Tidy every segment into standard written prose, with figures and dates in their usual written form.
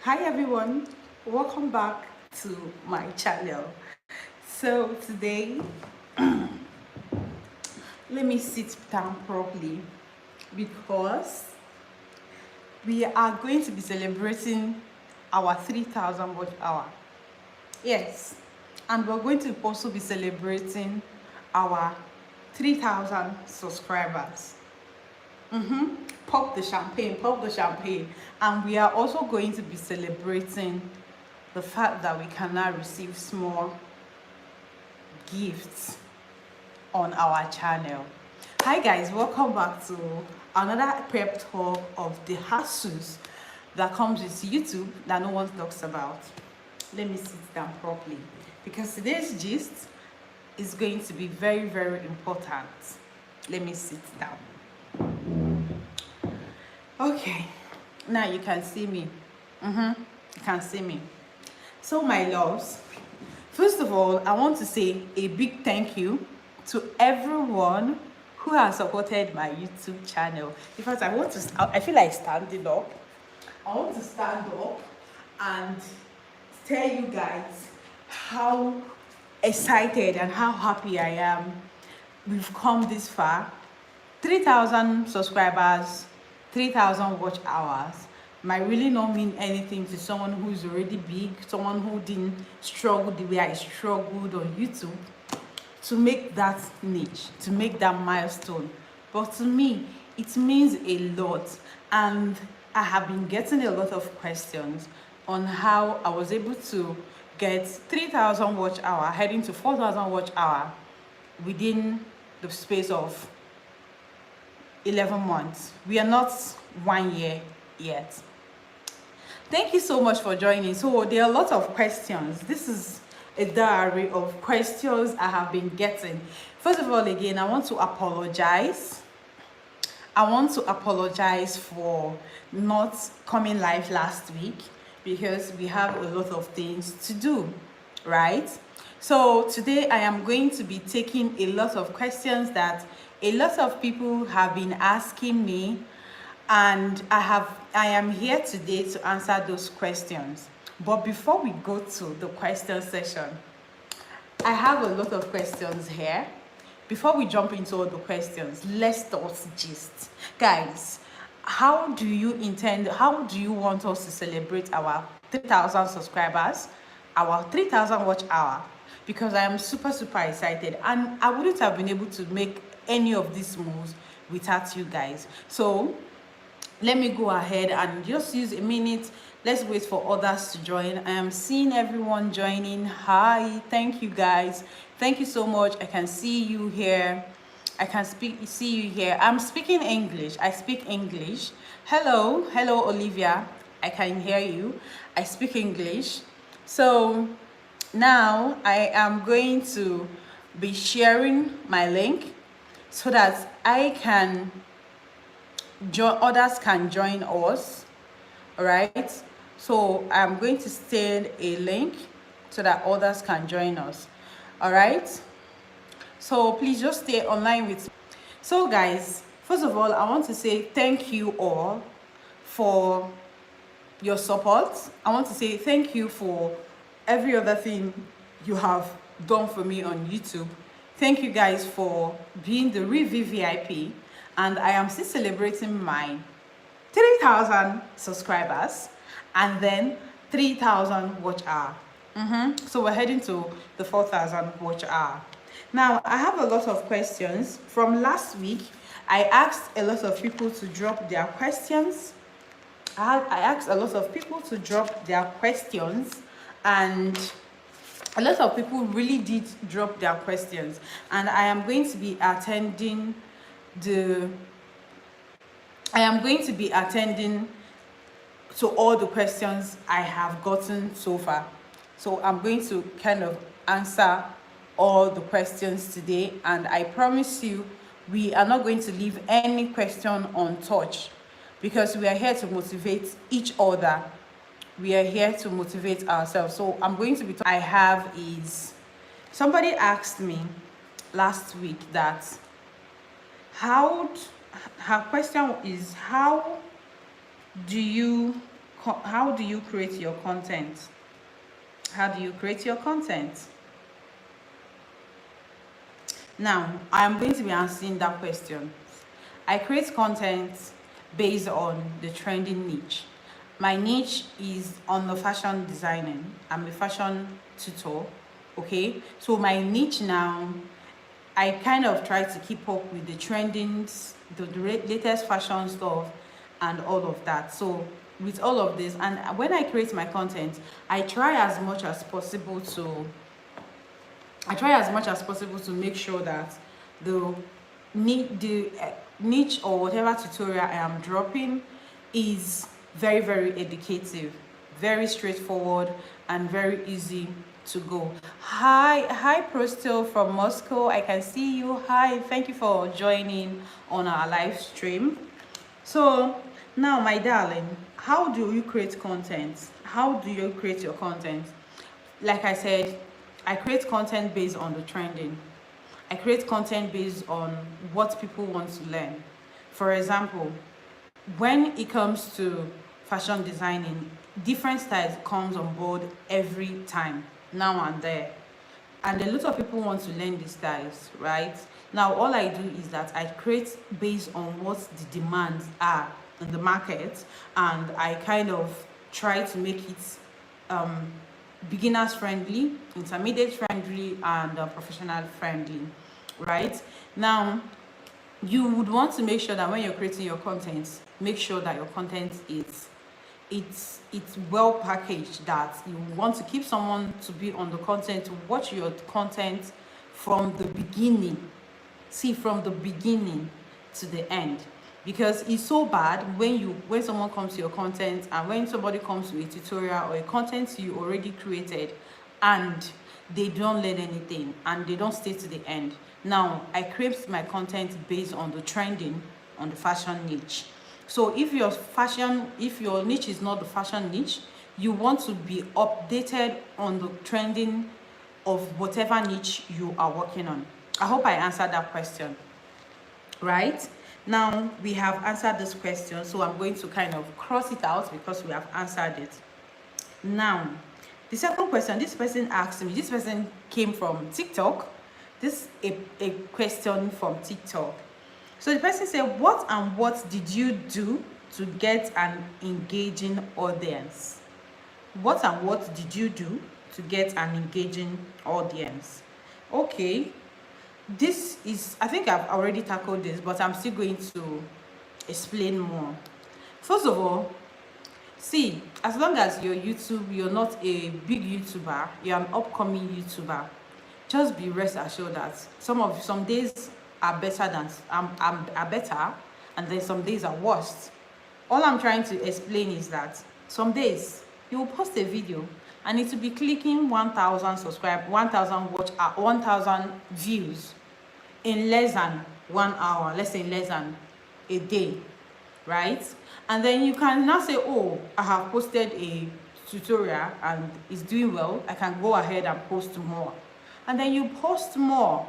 Hi everyone, welcome back to my channel. So today, let me sit down properly because we are going to be celebrating our 3,000 watch hour. Yes, and we're going to also be celebrating our 3,000 subscribers. Pop the champagne, pop the champagne. And we are also going to be celebrating the fact that we can now receive small gifts on our channel. Hi guys, welcome back to another prep talk of the hassles that comes with YouTube that no one talks about. Let me sit down properly because today's gist is going to be very, very important. Let me sit down. Okay, now you can see me. You can see me. So my loves, first of all, I want to say a big thank you to everyone who has supported my YouTube channel. In fact, I feel like standing up. I want to stand up and tell you guys how excited and how happy I am we've come this far. 3,000 subscribers, 3,000 watch hours might really not mean anything to someone who's already big, someone who didn't struggle the way I struggled on YouTube to make that niche, to make that milestone. But to me, it means a lot. And I have been getting a lot of questions on how I was able to get 3,000 watch hour, heading to 4,000 watch hour within the space of 11 months. We are not 1 year yet. Thank you so much for joining. So there are a lot of questions. This is a diary of questions I have been getting. First of all, again, I want to apologize. I want to apologize for not coming live last week because we have a lot of things to do, right? So today I am going to be taking a lot of questions that a lot of people have been asking me, and I am here today to answer those questions. But before we go to the question session, I have a lot of questions here. Before we jump into all the questions, let's start gist. Guys, how do you want us to celebrate our 3,000 subscribers, our 3,000 watch hour? Because I am super, super excited, and I wouldn't have been able to make any of these moves without you guys. So let me go ahead and just use a minute. Let's wait for others to join. I am seeing everyone joining. Hi, thank you guys. Thank you so much. I can see you here. I can see you here. I'm speaking English. I speak English. Hello, Olivia. I can hear you. I speak English. So now I am going to be sharing my link so that others can join us. All right, so I'm going to send a link so that others can join us. All right, so please just stay online with me. So guys, first of all, I want to say thank you all for your support. I want to say thank you for every other thing you have done for me on YouTube. Thank you guys for being the real VIP, and I am still celebrating my 3,000 subscribers and then 3,000 watch hour. So we're heading to the 4,000 watch hour. Now I have a lot of questions from last week. I asked a lot of people to drop their questions. I asked a lot of people to drop their questions, and a lot of people really did drop their questions, and I am going to be attending to all the questions I have gotten so far. So I'm going to kind of answer all the questions today, and I promise you we are not going to leave any question untouched because we are here to motivate each other. We are here to motivate ourselves. So I'm going to be somebody asked me last week that her question is, how do you how do you create your content? How do you create your content? Now, I'm going to be answering that question. I create content based on the trending niche. My niche is on the fashion designing. I'm a fashion tutor. Okay, so my niche now, I kind of try to keep up with the trendings, the latest fashion stuff, and all of that. So with all of this, and when I create my content, I try as much as possible to make sure that the niche or whatever tutorial I am dropping is very, very educative, very straightforward, and very easy to go. Hi Prostil from Moscow, I can see you. Hi, thank you for joining on our live stream. So now, my darling, how do you create content? How do you create your content? Like I said, I create content based on the trending. I create content based on what people want to learn. For example, when it comes to fashion designing, different styles comes on board every time, now and there. And a lot of people want to learn these styles, right? Now, all I do is that I create based on what the demands are in the market, and I kind of try to make it beginners friendly, intermediate friendly, and professional friendly, right? Now, you would want to make sure that when you're creating your content, make sure that your content is it's well packaged, that you want to keep someone to be on the content, to watch your content from the beginning, see from the beginning to the end. Because it's so bad when someone comes to your content, and when somebody comes to a tutorial or a content you already created, and they don't learn anything and they don't stay to the end. Now, I create my content based on the trending on the fashion niche. So if your niche is not the fashion niche, you want to be updated on the trending of whatever niche you are working on. I hope I answered that question, right? Now, we have answered this question, so I'm going to kind of cross it out because we have answered it. Now, the second question, this person asked me, this person came from TikTok. This is a question from TikTok. So the person said, what did you do to get an engaging audience? What did you do to get an engaging audience? Okay, this is, I think I've already tackled this, but I'm still going to explain more. First of all, see, as long as you're not a big YouTuber, you're an upcoming YouTuber, just be rest assured that some days are better than are better, and then some days are worse. All I'm trying to explain is that some days you will post a video and it will be clicking 1,000 subscribe, 1,000 watch, 1,000 views in less than 1 hour, let's say less than a day, right? And then you can now say, oh, I have posted a tutorial and it's doing well, I can go ahead and post more. And then you post more,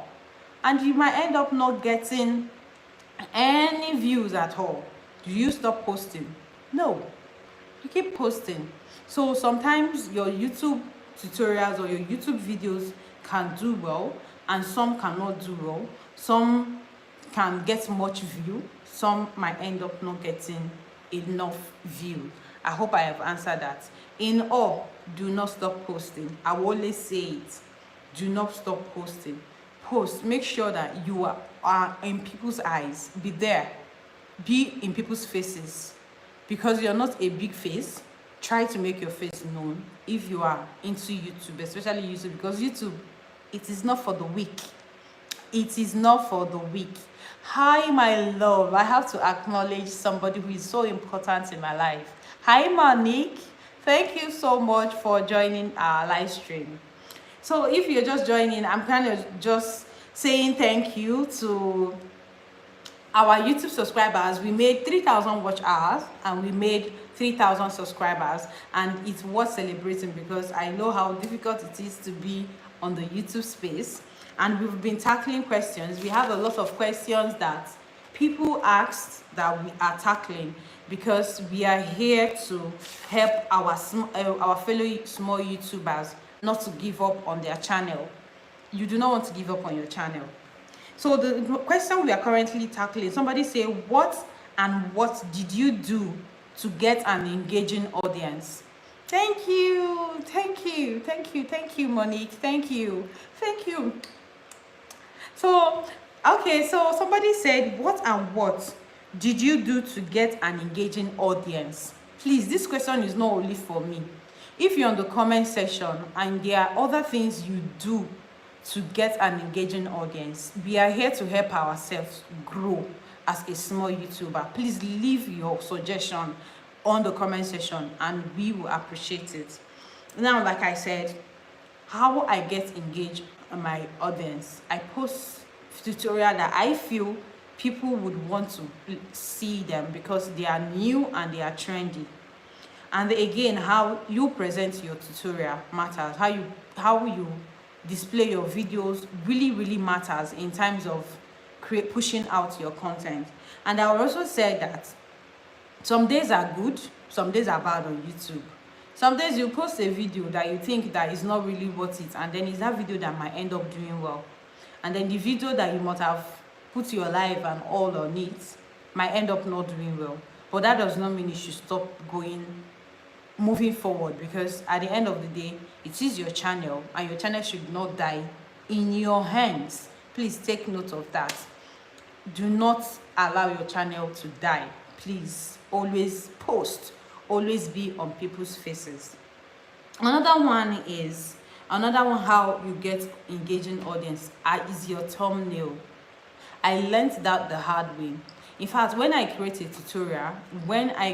and you might end up not getting any views at all. Do you stop posting? No, you keep posting. So sometimes your YouTube tutorials or your YouTube videos can do well, and some cannot do well. Some can get much view, some might end up not getting enough view. I hope I have answered that. In all, do not stop posting. I will always say it. Do not stop posting. Post. Make sure that you are in people's eyes. Be there. Be in people's faces. Because you're not a big face, try to make your face known if you are into YouTube, especially YouTube, because YouTube, it is not for the weak. It is not for the weak. Hi, my love. I have to acknowledge somebody who is so important in my life. Hi, Monique. Thank you so much for joining our live stream. So if you're just joining, I'm kind of just saying thank you to our YouTube subscribers. We made 3,000 watch hours and we made 3,000 subscribers, and it's worth celebrating because I know how difficult it is to be on the YouTube space. And we've been tackling questions. We have a lot of questions that people asked that we are tackling, because we are here to help our fellow small YouTubers not to give up on their channel. You do not want to give up on your channel. So the question we are currently tackling, somebody say, what did you do to get an engaging audience? Thank you, Monique. Thank you. So, okay, so somebody said, what did you do to get an engaging audience? Please, this question is not only for me. If you're on the comment section and there are other things you do to get an engaging audience, we are here to help ourselves grow as a small YouTuber. Please leave your suggestion on the comment section and we will appreciate it. Now, like I said, how I get engaged on my audience, I post tutorial that I feel people would want to see them because they are new and they are trendy. And again, how you present your tutorial matters. How you display your videos really matters in terms of pushing out your content. And I will also say that some days are good, some days are bad on YouTube. Some days you post a video that you think that is not really worth it, and then it's that video that might end up doing well. And then the video that you must have put your life and all on it might end up not doing well. But that does not mean you should stop moving forward, because at the end of the day, it is your channel and your channel should not die in your hands. Please take note of that. Do not allow your channel to die. Please always post, always be on people's faces. Another one how you get engaging audience is your thumbnail. I learned that the hard way. In fact, when I create a tutorial, I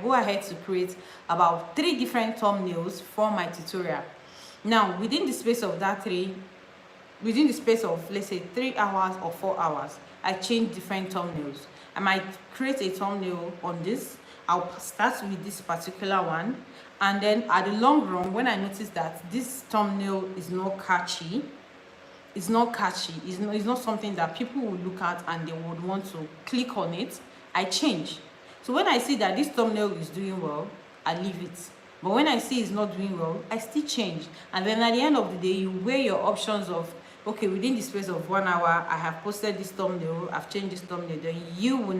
go ahead to create about 3 different thumbnails for my tutorial. Now, within the space of let's say 3 hours or 4 hours, I change different thumbnails. I might create a thumbnail on this. I'll start with this particular one, and then at the long run, when I notice that this thumbnail is not catchy, it's not something that people will look at and they would want to click on it, I change. So when I see that this thumbnail is doing well, I leave it. But when I see it's not doing well, I still change. And then at the end of the day, you weigh your options of, okay, within the space of 1 hour, I have posted this thumbnail, I've changed this thumbnail. Then you will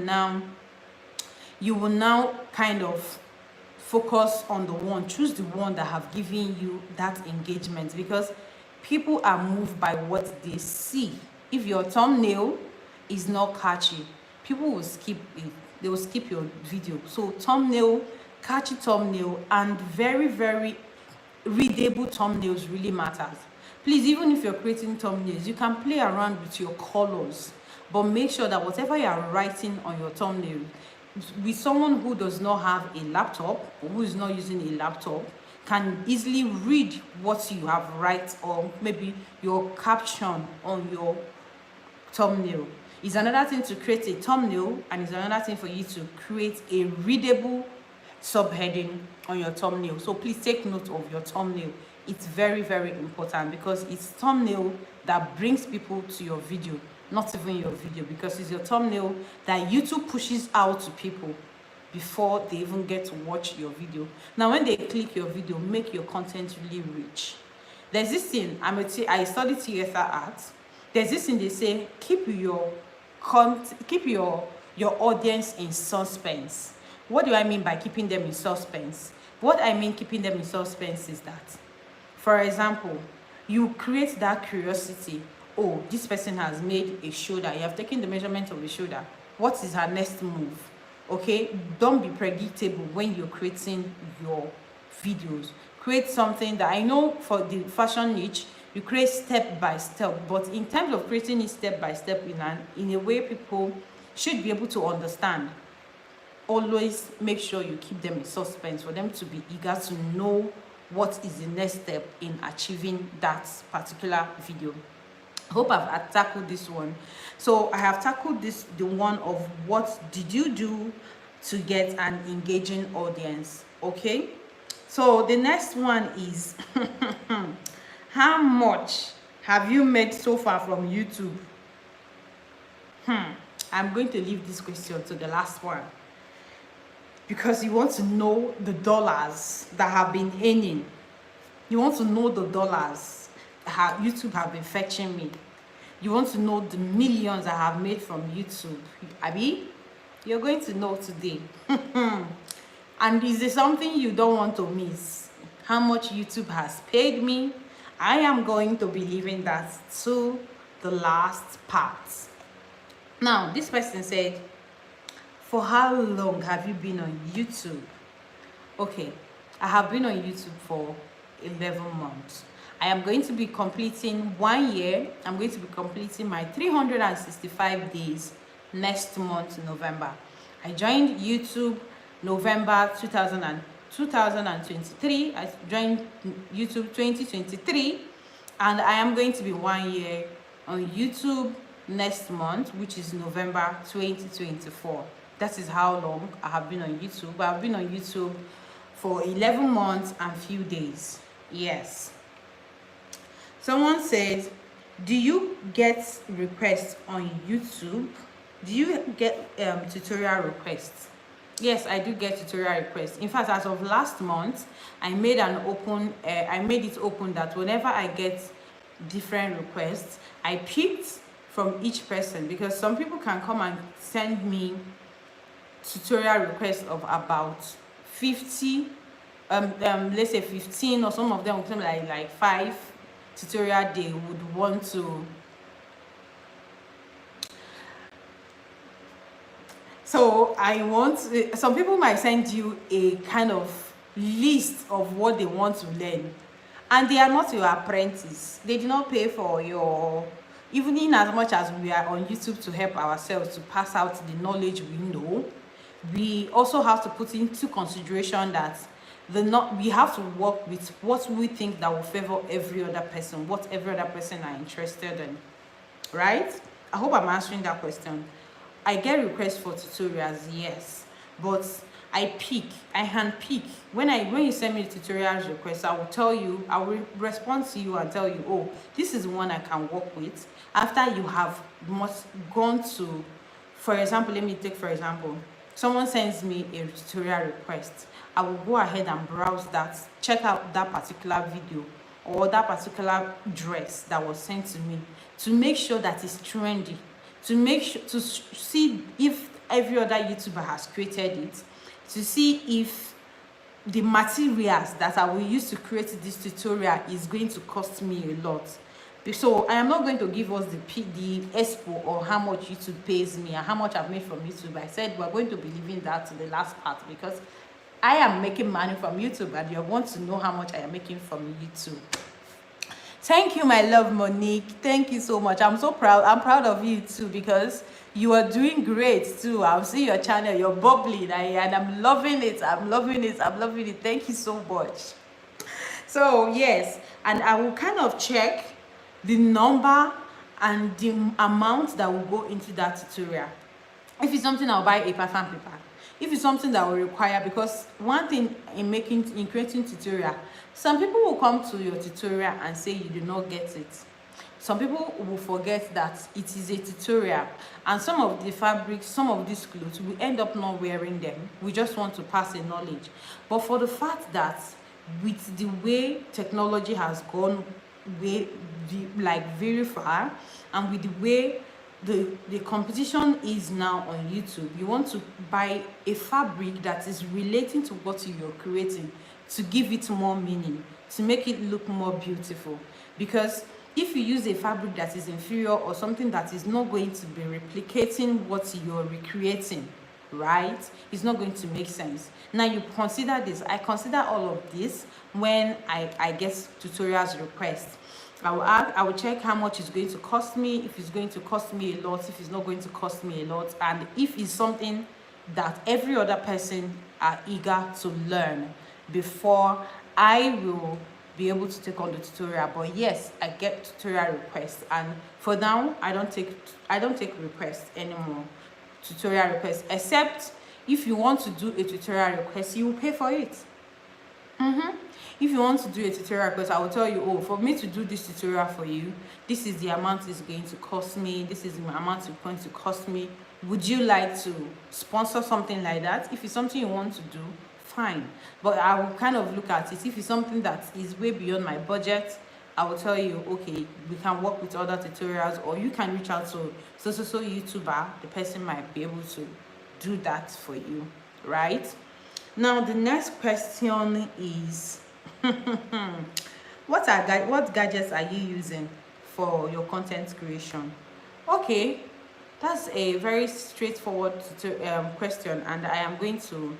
now kind of focus on choose the one that have given you that engagement, because people are moved by what they see. If your thumbnail is not catchy, people will skip it. They will skip your video. So thumbnail, catchy thumbnail, and very readable thumbnails really matters. Please, even if you're creating thumbnails, you can play around with your colors, but make sure that whatever you are writing on your thumbnail, with someone who does not have a laptop or who is not using a laptop, can easily read what you have write, or maybe your caption on your thumbnail. It's another thing to create a thumbnail, and it's another thing for you to create a readable subheading on your thumbnail. So please take note of your thumbnail. It's very important, because it's thumbnail that brings people to your video, not even your video, because it's your thumbnail that YouTube pushes out to people before they even get to watch your video. Now, when they click your video, make your content really rich. There's this thing, I studied theater art. There's this thing they say, keep your audience in suspense. What do I mean by keeping them in suspense? What I mean keeping them in suspense is that, for example, you create that curiosity. Oh, this person has made a shoulder. You have taken the measurement of the shoulder. What is her next move? Okay, don't be predictable when you're creating your videos. Create something that, I know for the fashion niche, you create step by step, but in terms of creating it step by step in a way people should be able to understand, always make sure you keep them in suspense for them to be eager to know what is the next step in achieving that particular video. I hope I've tackled this one. So I have tackled the one of what did you do to get an engaging audience. Okay, so the next one is how much have you made so far from YouTube? I'm going to leave this question to the last one, because you want to know the dollars that have been earning. You want to know the dollars how YouTube have been fetching me. You want to know the millions I have made from YouTube. Abi, you're going to know today. And is there something you don't want to miss? How much YouTube has paid me? I am going to be leaving that to the last part. Now, this person said, for how long have you been on YouTube? Okay, I have been on YouTube for 11 months. I am going to be completing 1 year. I'm going to be completing my 365 days next month, November. I joined YouTube November 2023. I joined YouTube 2023, and I am going to be 1 year on YouTube next month, which is November 2024. That is how long I have been on YouTube. I've been on YouTube for 11 months and few days. Yes. Someone says, do you get requests on YouTube? Do you get tutorial requests? Yes, I do get tutorial requests. In fact, as of last month, I made it open that whenever I get different requests, I picked from each person, because some people can come and send me tutorial requests of about 50, let's say 15, or some of them like 5 tutorial they would want to. So some people might send you a kind of list of what they want to learn, and they are not your apprentice. They do not pay for your, even in as much as we are on YouTube to help ourselves to pass out the knowledge we know, we also have to put into consideration that we have to work with what we think that will favor every other person, what every other person are interested in, right? I hope I'm answering that question. I get requests for tutorials, yes, but I hand pick. When you send me the tutorials request, I will tell you, I will respond to you and tell you, oh, this is one I can work with. After you have gone to, for example, let me take for example, someone sends me a tutorial request. I will go ahead and browse that, check out that particular video or that particular dress that was sent to me, to make sure that it's trendy, to make sure to see if every other YouTuber has created it, to see if the materials that I will use to create this tutorial is going to cost me a lot. So I am not going to give us the expo or how much YouTube pays me and how much I've made from YouTube. I said we're going to be leaving that to the last part, because I am making money from YouTube and you want to know how much I am making from YouTube. Thank you, my love, Monique. Thank you so much. I'm so proud. I'm proud of you too, because you are doing great too. I've seen your channel. You're bubbling, and I'm loving it. I'm loving it. I'm loving it. Thank you so much. So yes, and I will kind of check the number and the amount that will go into that tutorial. If it's something, I'll buy a fan paper. If it's something that will require, because one thing in creating tutorial, some people will come to your tutorial and say you do not get it. Some people will forget that it is a tutorial, and some of the fabrics, some of these clothes, we end up not wearing them. We just want to pass a knowledge. But for the fact that with the way technology has gone very far, and with the way the competition is now on YouTube, you want to buy a fabric that is relating to what you're creating, to give it more meaning, to make it look more beautiful. Because if you use a fabric that is inferior, or something that is not going to be replicating what you're recreating, right, it's not going to make sense. Now you consider this. I consider all of this when I get tutorials requests. I will check how much it's going to cost me, if it's going to cost me a lot, if it's not going to cost me a lot, and if it's something that every other person are eager to learn before I will be able to take on the tutorial. But yes, I get tutorial requests, and for now I don't take requests anymore, tutorial requests, except if you want to do a tutorial request, you will pay for it. If you want to do a tutorial course, I will tell you, oh, for me to do this tutorial for you, this is the amount it's going to cost me, this is the amount it's going to cost me. Would you like to sponsor something like that? If it's something you want to do, fine, but I will kind of look at it. If it's something that is way beyond my budget, I will tell you, okay, we can work with other tutorials, or you can reach out to so YouTuber. The person might be able to do that for you, right? Now the next question is what gadgets are you using for your content creation? Okay, that's a very straightforward question, and I am going to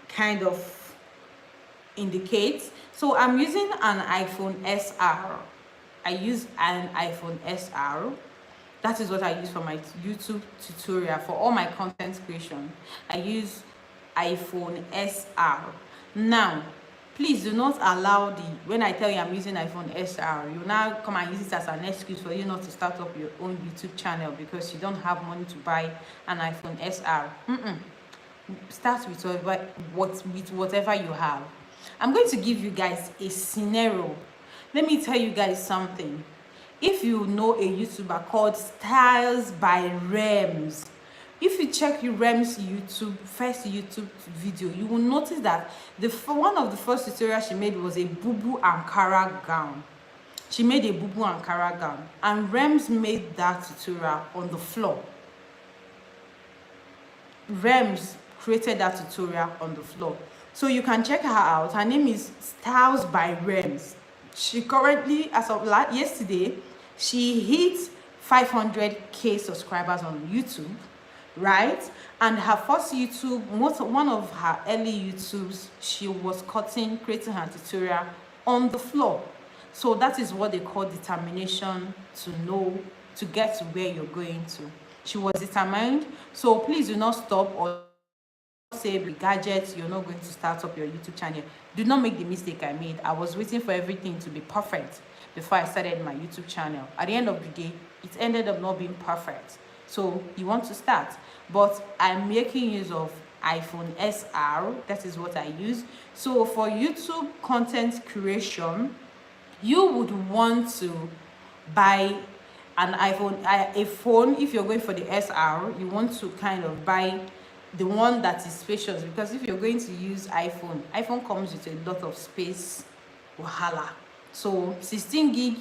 kind of indicate. So I'm using an iPhone SR. I use an iPhone SR. That is what I use for my YouTube tutorial. For all my content creation, I use iPhone SR. Now, please do not allow when I tell you I'm using iPhone SR, you now come and use it as an excuse for you not to start up your own YouTube channel because you don't have money to buy an iPhone SR. Start with whatever you have. I'm going to give you guys a scenario. Let me tell you guys something. If you know a YouTuber called Styles by Rems, if you check your Rems first YouTube video, you will notice that one of the first tutorials she made was a boo-boo Ankara gown. She made a boo-boo Ankara gown, and Rems made that tutorial on the floor. Rems created that tutorial on the floor, so you can check her out. Her name is Styles by Rems. She currently, as of yesterday, she hit 500k subscribers on YouTube, right? And her first YouTube, one of her early YouTubes, she was creating her tutorial on the floor. So that is what they call determination, to get to where you're going to. She was determined. So please do not stop or say with gadgets you're not going to start up your YouTube channel. Do not make the mistake I made. I was waiting for everything to be perfect before I started my YouTube channel. At the end of the day, it ended up not being perfect. So you want to start, but I'm making use of iPhone SR. That is what I use. So for YouTube content creation, you would want to buy an a phone. If you're going for the SR, you want to kind of buy the one that is spacious, because if you're going to use iPhone comes with a lot of space wahala. So 16 gig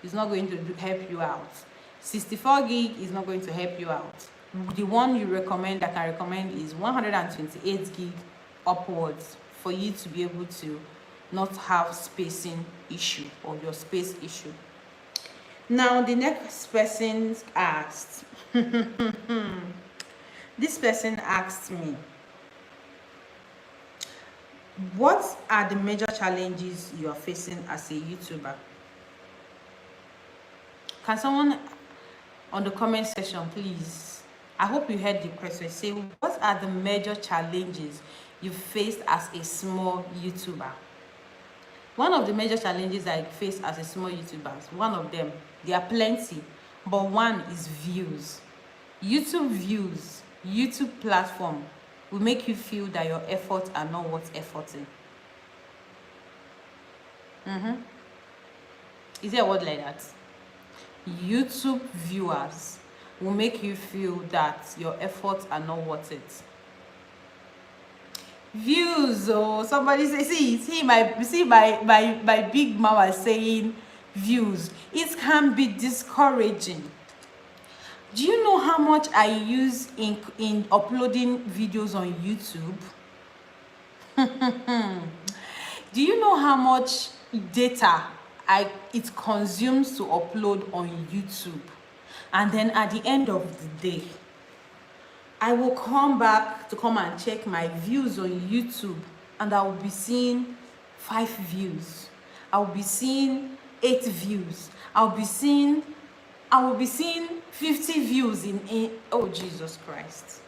is not going to help you out. 64 gig is not going to help you out. The one I can recommend is 128 gig upwards, for you to be able to not have spacing issue or your space issue. Now the next person asked this person asked me, what are the major challenges you are facing as a YouTuber? Can someone on the comment section, please? I hope you heard the question. Say, what are the major challenges you faced as a small YouTuber? One of the major challenges I face as a small YouTuber, one of them, there are plenty, but one is views. YouTube views, YouTube platform will make you feel that your efforts are not worth efforting. Is there a word like that? YouTube viewers will make you feel that your efforts are not worth it. Views, oh, somebody say, see my big mama saying views. It can be discouraging. Do you know how much I use in uploading videos on YouTube? Do you know how much data it consumes to upload on YouTube? And then at the end of the day, I will come back to come and check my views on YouTube, and I will be seeing 5 views. I will be seeing 8 views. I will be seeing 50 views in oh Jesus Christ.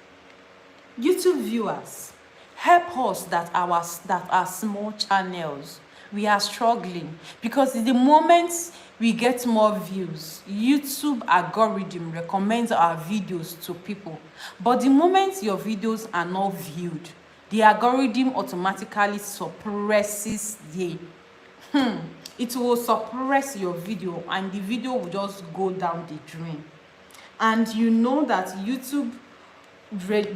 YouTube viewers, help us that are small channels. We are struggling, because the moment we get more views, YouTube algorithm recommends our videos to people. But the moment your videos are not viewed, the algorithm automatically suppresses it will suppress your video, and the video will just go down the drain. And you know that YouTube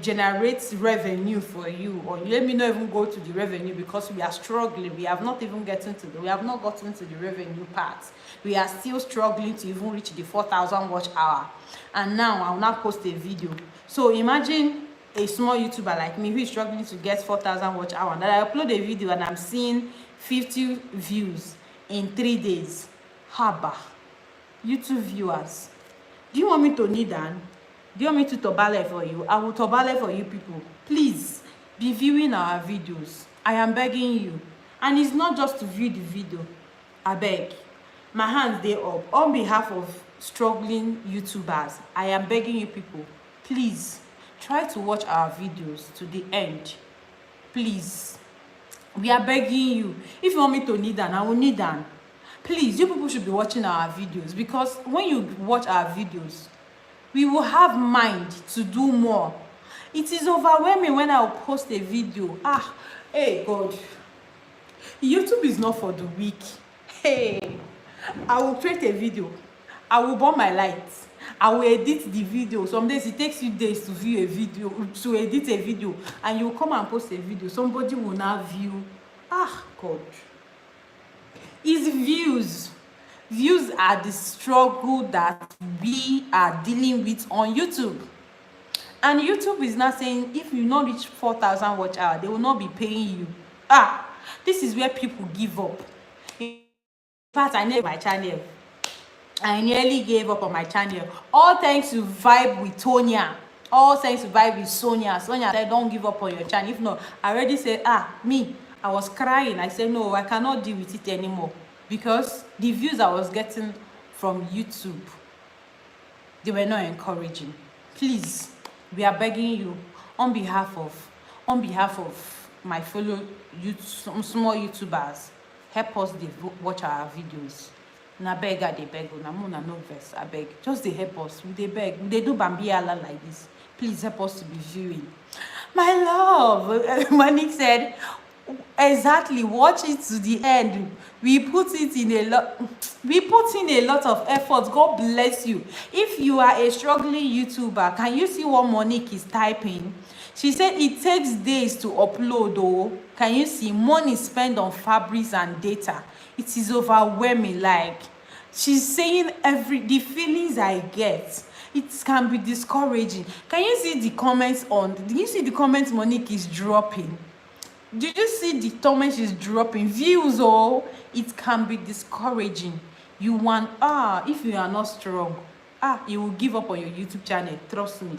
generates revenue for you, or let me not even go to the revenue, because we are struggling. We have not gotten to the revenue part. We are still struggling to even reach the 4,000 watch hour. And now I will not post a video. So imagine a small YouTuber like me who is struggling to get 4,000 watch hour, and I upload a video and I'm seeing 50 views in 3 days. Haba, YouTube viewers, do you want me to kneel down? Do you want me to tobale for you? I will tobale for you people. Please be viewing our videos. I am begging you. And it's not just to view the video. I beg. My hands they up. On behalf of struggling YouTubers, I am begging you people, please try to watch our videos to the end. Please. We are begging you. If you want me to kneel down, I will kneel down. Please, you people should be watching our videos, because when you watch our videos, we will have mind to do more. It is overwhelming when I post a video. Hey God, YouTube is not for the weak. Hey, I will create a video, I will burn my lights, I will edit the video. Some days it takes you days to view a video, to edit a video, and you come and post a video. Somebody will now view. God, it's views. Views are the struggle that we are dealing with on YouTube. And YouTube is not saying if you not reach 4,000 watch hour, they will not be paying you. This is where people give up. In fact, I never my channel. I nearly gave up on my channel. All thanks to Vibe with Tonya. All thanks to Vibe with Sonia. Sonia said, don't give up on your channel. If not, I already said, I was crying. I said, no, I cannot deal with it anymore. Because the views I was getting from YouTube, they were not encouraging. Please, we are begging you, on behalf of my fellow small YouTubers, help us watch our videos. Na beg, they beg, na muna no verse, I beg. Just they help us. They beg. They do bambiala like this. Please help us to be viewing. My love, Monique said, exactly, watch it to the end. We put in a lot of effort. God bless you. If you are a struggling YouTuber, can you see what Monique is typing? She said it takes days to upload. Oh, can you see? Money spent on fabrics and data. It is overwhelming. Like she's saying, the feelings I get, it can be discouraging. Can you see the comments do you see the comments Monique is dropping? Did you see the comments she's dropping? Views, it can be discouraging. You want, if you are not strong, you will give up on your YouTube channel, trust me.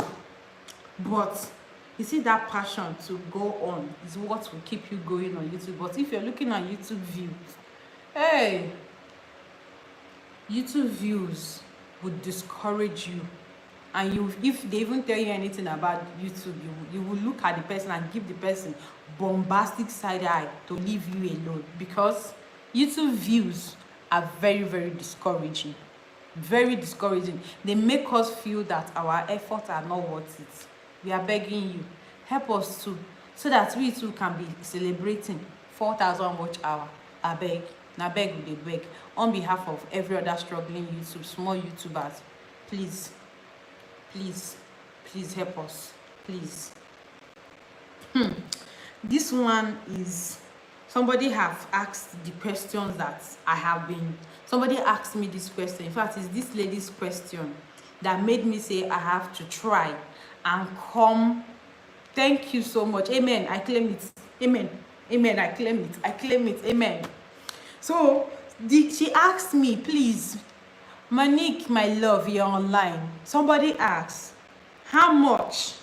But you see, that passion to go on is what will keep you going on YouTube. But if you're looking at YouTube views, hey, YouTube views would discourage you. And if they even tell you anything about YouTube, you will look at the person and give the person bombastic side eye to leave you alone, because YouTube views are very, very discouraging. Very discouraging. They make us feel that our efforts are not worth it. We are begging you, help us too, so that we too can be celebrating 4,000 watch hour. I beg, we beg, on behalf of every other struggling small YouTubers, please help us, please. This one is, somebody have asked the questions that somebody asked me this question. In fact, it's this lady's question that made me say I have to try and come. Thank you so much. Amen. I claim it. Amen. I claim it. Amen. So she asked me, please, Monique, my love, you're online. Somebody asked, how much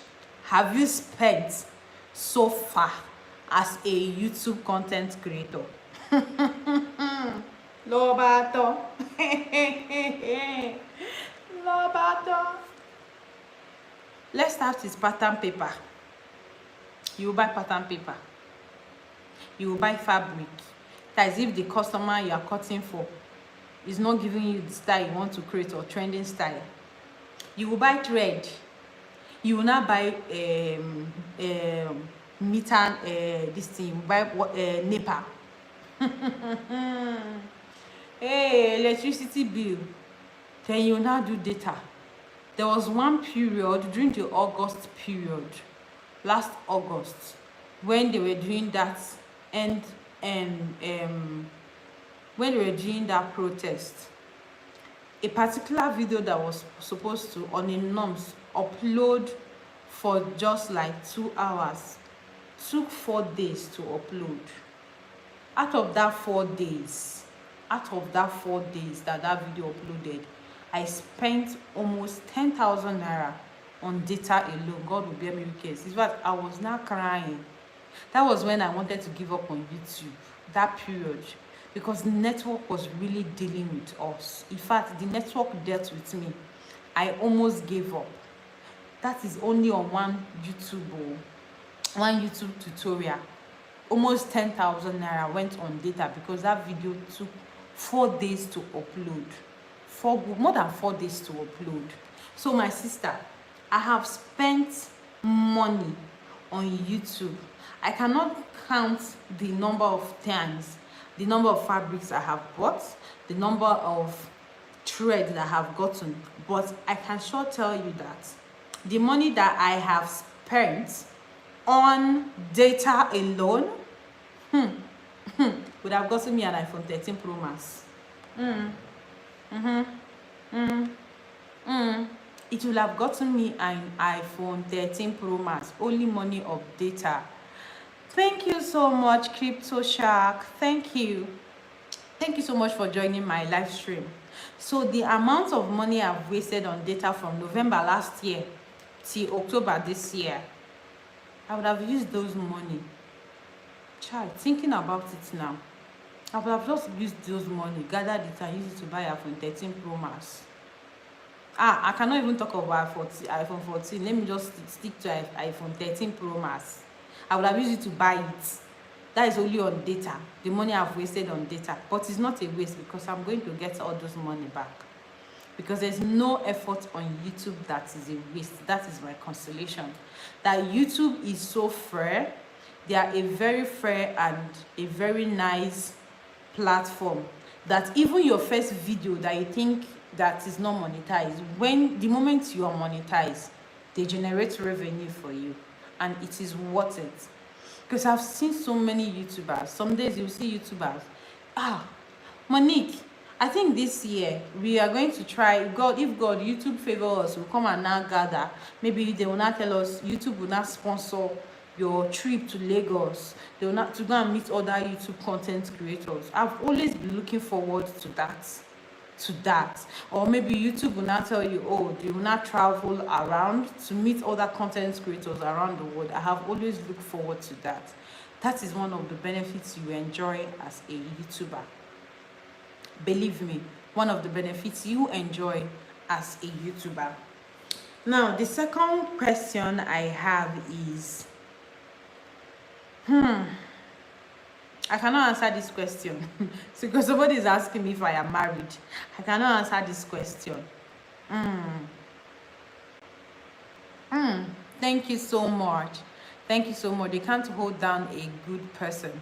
have you spent so far as a YouTube content creator? Lobato. Lobato. Let's start with pattern paper. You will buy pattern paper. You will buy fabric. That is if the customer you are cutting for is not giving you the style you want to create or trending style. You will buy thread. You will not buy meter, this thing by NEPA. Hey, electricity bill. Then you now do data. There was one period during the August period, last August, when they were doing that, and when they were doing that protest, a particular video that was supposed to, on a norms, upload for just like 2 hours, took 4 days to upload. Out of that 4 days that video uploaded, I spent almost 10,000 naira on data alone. God will bear me witness. In fact, I was now crying. That was when I wanted to give up on YouTube, that period, because the network was really dealing with us. In fact, the network dealt with me. I almost gave up. That is only on one YouTube tutorial. Almost 10,000 naira went on data because that video took 4 days to upload. More than 4 days to upload. So my sister, I have spent money on YouTube. I cannot count the number of times, the number of fabrics I have bought, the number of threads that I have gotten, but I can sure tell you that the money that I have spent on data alone would have gotten me an iPhone 13 Pro Max. It will have gotten me an iPhone 13 Pro Max, only money of data. Thank you so much, Crypto Shark. Thank you so much for joining my live stream. So the amount of money I've wasted on data from November last year till October this year, I would have used those money. Child, thinking about it now, I would have just used those money, gathered it and used it to buy iPhone 13 Pro Max. I cannot even talk about iPhone 14. Let me just stick to iPhone 13 Pro Max. I would have used it to buy it. That is only on data, the money I've wasted on data. But it's not a waste because I'm going to get all those money back. Because there's no effort on YouTube that is a waste. That is my consolation. That YouTube is so fair. They are a very fair and a very nice platform. That even your first video that you think that is not monetized, when the moment you are monetized, they generate revenue for you. And it is worth it. Because I've seen so many YouTubers. Some days you see YouTubers. Monique, I think this year we are going to try, if God, YouTube favor us, we'll come and now gather. Maybe they will not tell us, YouTube will not sponsor your trip to Lagos. They will not to go and meet other YouTube content creators. I've always been looking forward to that. Or maybe YouTube will not tell you, oh, they will not travel around to meet other content creators around the world. I have always looked forward to that. That is one of the benefits you enjoy as a YouTuber. Believe me, one of the benefits you enjoy as a YouTuber. Now, the second question I have is, I cannot answer this question because somebody is asking me if I am married. I cannot answer this question. Thank you so much. Thank you so much. They can't hold down a good person.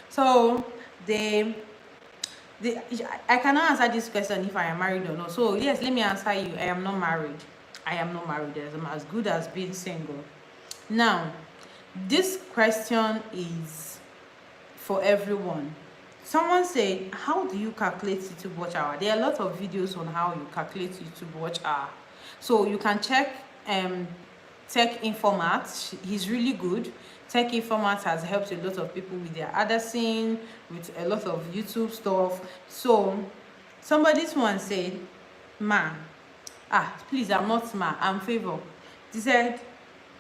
So I cannot answer this question if I am married or not. So yes, let me answer you. I am not married. I'm as good as being single. Now, this question is for everyone. Someone said, how do you calculate YouTube watch hour? There are a lot of videos on how you calculate YouTube watch hour. So you can check Tech Informat. He's really good. Tech Informat has helped a lot of people with their AdSense, with a lot of YouTube stuff. So somebody's one said, please, I'm not I'm Favor. He said,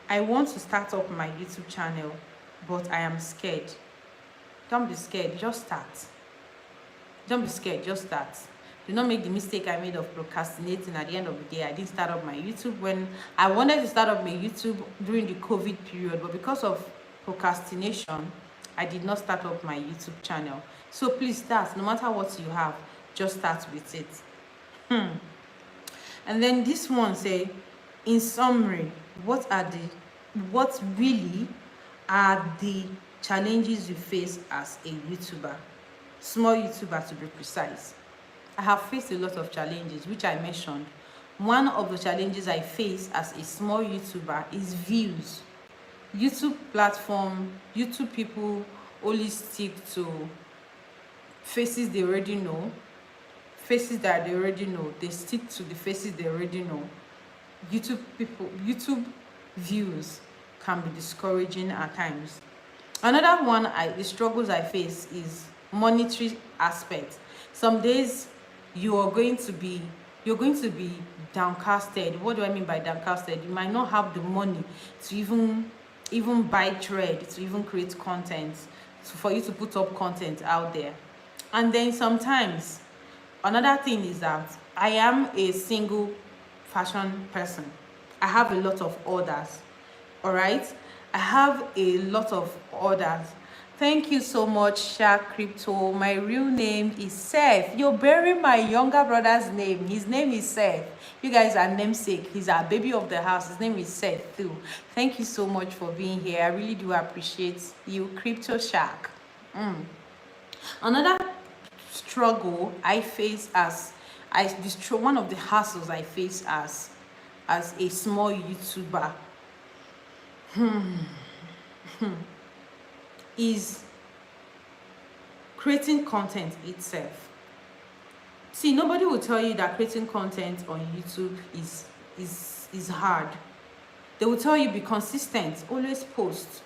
I want to start up my YouTube channel, but I am scared. Don't be scared, just start. Don't be scared, just start. Do not make the mistake I made of procrastinating. At the end of the day, I didn't start up my YouTube when I wanted to start up my YouTube during the COVID period, but because of procrastination, I did not start up my YouTube channel. So please start. No matter what you have, just start with it. And then this one say, in summary, what really are the challenges you face as a YouTuber, small YouTuber to be precise. I have faced a lot of challenges, which I mentioned. One of the challenges I face as a small YouTuber is views. YouTube platform, YouTube people only stick to faces they already know, faces that they already know. They stick to the faces they already know. YouTube views can be discouraging at times. Another one, the struggles I face is monetary aspect. Some days you are going to be you're going to be downcasted. What do I mean by downcasted? You might not have the money to even buy thread, to even create content, for you to put up content out there. And then sometimes another thing is that I am a single fashion person. I have a lot of orders. All right, I have a lot of orders. Thank you so much, Shark Crypto. My real name is Seth. You're bearing my younger brother's name. His name is Seth. You guys are namesake. He's our baby of the house. His name is Seth too. Thank you so much for being here. I really do appreciate you, Crypto Shark. Another struggle I face one of the hassles I face as a small YouTuber is creating content itself. See, nobody will tell you that creating content on YouTube is hard. They will tell you be consistent, always post,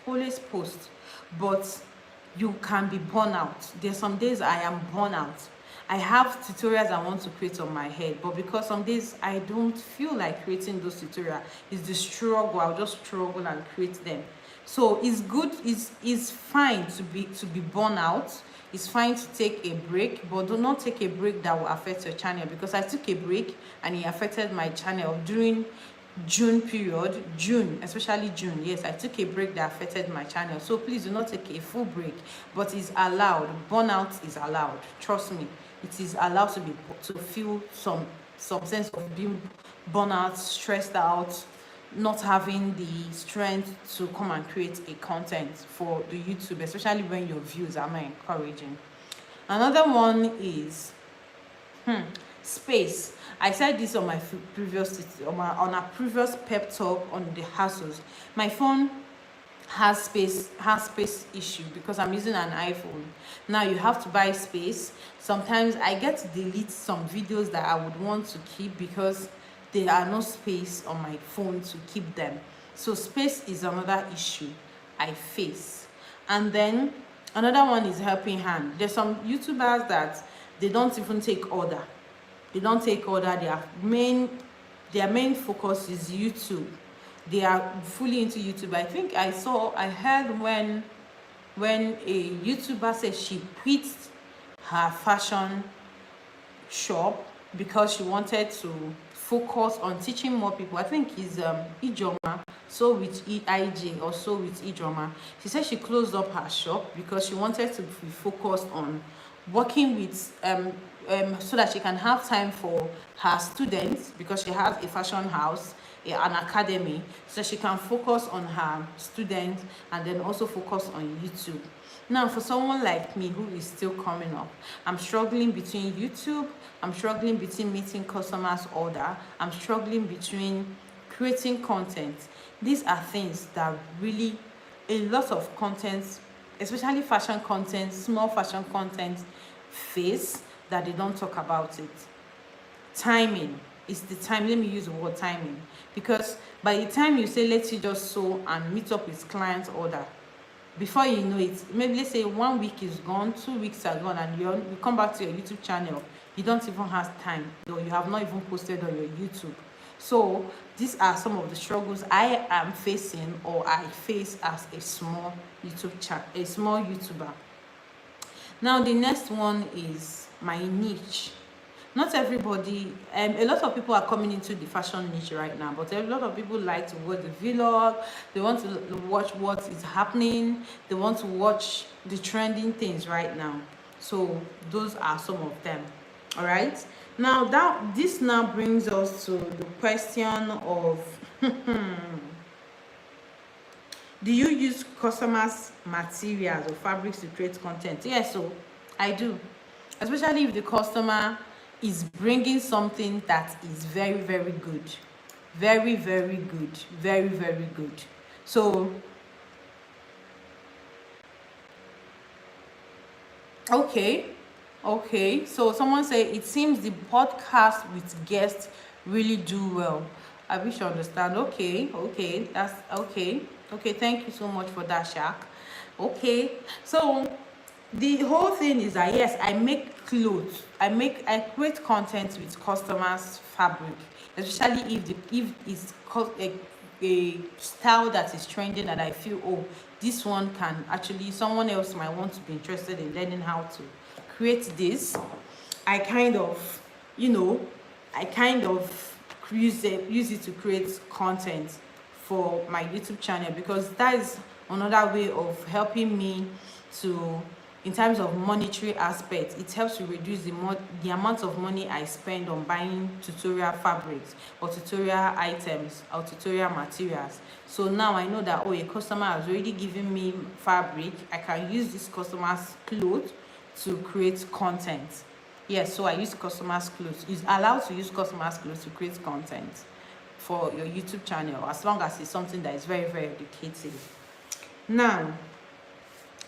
but you can be burnt out. There's some days I am burnt out. I have tutorials I want to create on my head, but because some days I don't feel like creating those tutorials, it's the struggle. I'll just struggle and create them. So it's good, it's fine to be burnt out. It's fine to take a break, but do not take a break that will affect your channel, because I took a break and it affected my channel during June period, especially June. Yes, I took a break that affected my channel. So please do not take a full break, but it's allowed. Burnout is allowed. Trust me, it is allowed to feel some sense of being burnout, stressed out, not having the strength to come and create a content for the YouTube, especially when your views are not encouraging. Another one is space. I said this on my on a previous pep talk on the hassles. My phone has space issue because I'm using an iPhone. Now you have to buy space. Sometimes I get to delete some videos that I would want to keep because there are no space on my phone to keep them. So space is another issue I face. And then another one is helping hand. There's some YouTubers that they don't even take order. Their main focus is YouTube. They are fully into YouTube. I think I heard when a YouTuber said she quit her fashion shop because she wanted to focus on teaching more people. I think it's Ijoma, so with EIJ, or so with Ijoma. She said she closed up her shop because she wanted to be focused on working with so that she can have time for her students, because she has a fashion house, an academy, so she can focus on her students and then also focus on YouTube. Now, for someone like me who is still coming up, I'm struggling between YouTube, I'm struggling between meeting customers' order, I'm struggling between creating content. These are things that really a lot of content, especially fashion content, small fashion content, face that they don't talk about it. Timing is the time. Let me use the word timing, because by the time you say let's just sew and meet up with clients' order, before you know it, maybe let's say 1 week is gone, 2 weeks are gone, and you come back to your YouTube channel, you don't even have time, though you have not even posted on your YouTube. So these are some of the struggles I am facing, or I face as a small YouTuber. Now the next one is my niche. Not everybody, a lot of people are coming into the fashion niche right now, but a lot of people like to watch the vlog, they want to watch what is happening, they want to watch the trending things right now. So those are some of them. All right, now this now brings us to the question of Do you use customers' materials or fabrics to create content? Yes, so I do, especially if the customer is bringing something that is very, very good, very, very good, very, very good. So okay, okay. So someone say it seems the podcast with guests really do well. I wish you understand. Okay, okay, that's okay. Okay, thank you so much for that, Shaq. Okay, so the whole thing is that yes, I make clothes. I create content with customers' fabric, especially if it's a style that is trending and I feel, oh, this one can actually, someone else might want to be interested in learning how to create this. I kind of, you know, I kind of use it to create content for my YouTube channel, because that is another way of helping me to, in terms of monetary aspect, it helps to reduce the amount of money I spend on buying tutorial fabrics or tutorial items or tutorial materials. So now I know that, oh, a customer has already given me fabric, I can use this customer's clothes to create content. Yes, so I use customers' clothes. It's allowed to use customers' clothes to create content for your YouTube channel, as long as it's something that is very, very educative. Now,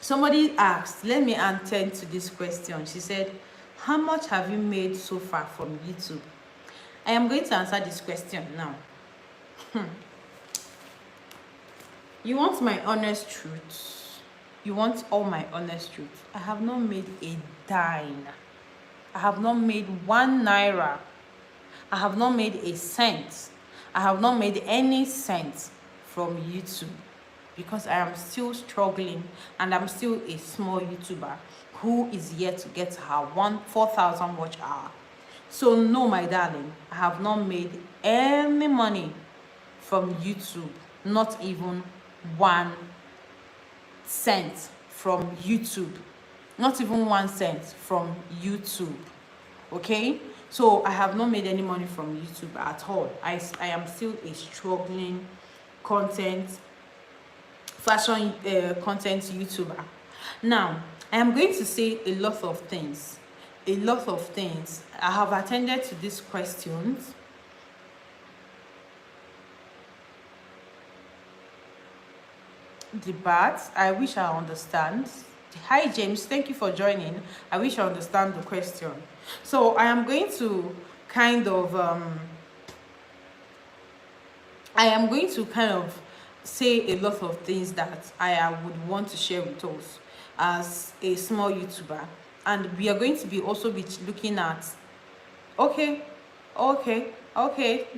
somebody asked, let me attend to this question. She said, how much have you made so far from YouTube? I am going to answer this question now. You want my honest truth? You want all my honest truth? I have not made a dime. I have not made 1 naira. I have not made a cent. I have not made any cent from YouTube, because I am still struggling and I'm still a small YouTuber who is yet to get her 4,000 watch hour. So no, my darling, I have not made any money from YouTube, not even 1 cent from YouTube, not even 1 cent from YouTube. Okay, so I have not made any money from YouTube at all. I am still a struggling fashion content YouTuber. Now I am going to say a lot of things. I have attended to these questions. Debate. I wish I understand. Hi James, thank you for joining. I wish I understand the question. So I am going to kind of say a lot of things that I would want to share with us as a small YouTuber, and we are going to be also be looking at, okay,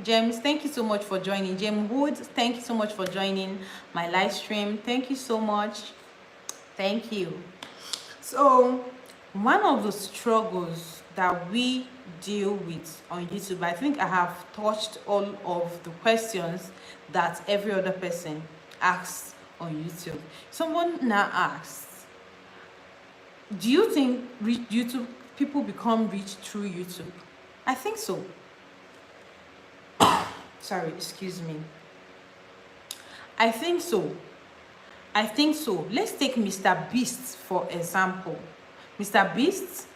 James, thank you so much for joining. James Wood, thank you so much for joining my live stream. Thank you so much. Thank you. So one of the struggles that we deal with on YouTube, I think I have touched all of the questions that every other person asks on YouTube. Someone now asks, do you think YouTube people become rich through YouTube? I think so. Sorry, excuse me. I think so. Let's take Mr. Beast for example. Mr. Beast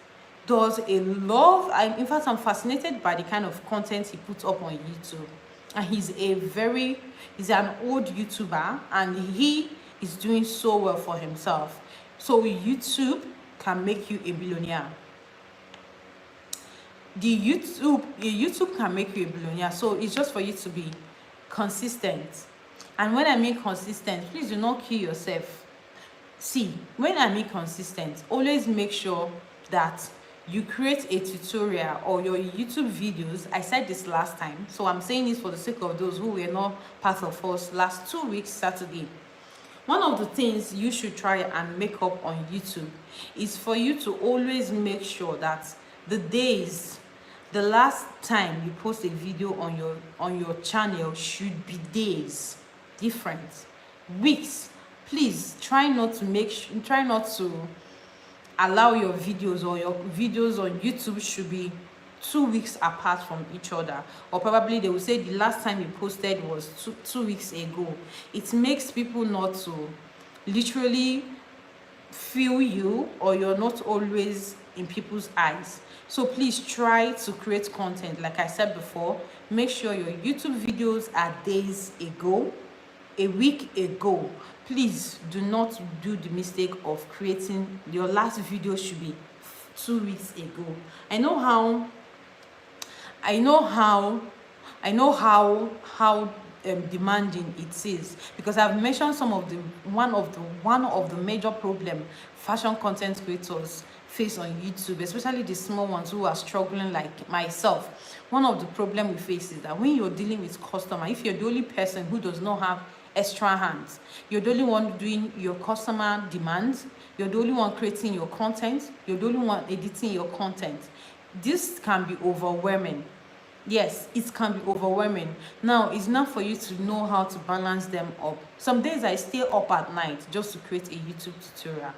does a lot. In fact, I'm fascinated by the kind of content he puts up on YouTube. And he's an old YouTuber, and he is doing so well for himself. So YouTube can make you a billionaire. YouTube can make you a billionaire. So it's just for you to be consistent. And when I mean consistent, please do not kill yourself. See, when I mean consistent, always make sure that you create a tutorial or your YouTube videos. I said this last time, so I'm saying this for the sake of those who were not part of us last 2 weeks Saturday. One of the things you should try and make up on YouTube is for you to always make sure that the last time you post a video on your channel should be days different, weeks. Please try not to allow your videos on YouTube should be 2 weeks apart from each other, or probably they will say the last time you posted was two weeks ago. It makes people not to literally feel you, or you're not always in people's eyes. So please try to create content. Like I said before, make sure your YouTube videos are days ago, a week ago. Please do not do the mistake of creating your last video should be 2 weeks ago. I know how demanding it is, because I've mentioned some of the one of the major problem fashion content creators face on YouTube, especially the small ones who are struggling like myself. One of the problem we face is that when you're dealing with customer, if you're the only person who does not have extra hands, you're the only one doing your customer demands, you're the only one creating your content, you're the only one editing your content, this can be overwhelming. Yes, it can be overwhelming. Now, it's not for you to know how to balance them up. Some days I stay up at night just to create a YouTube tutorial.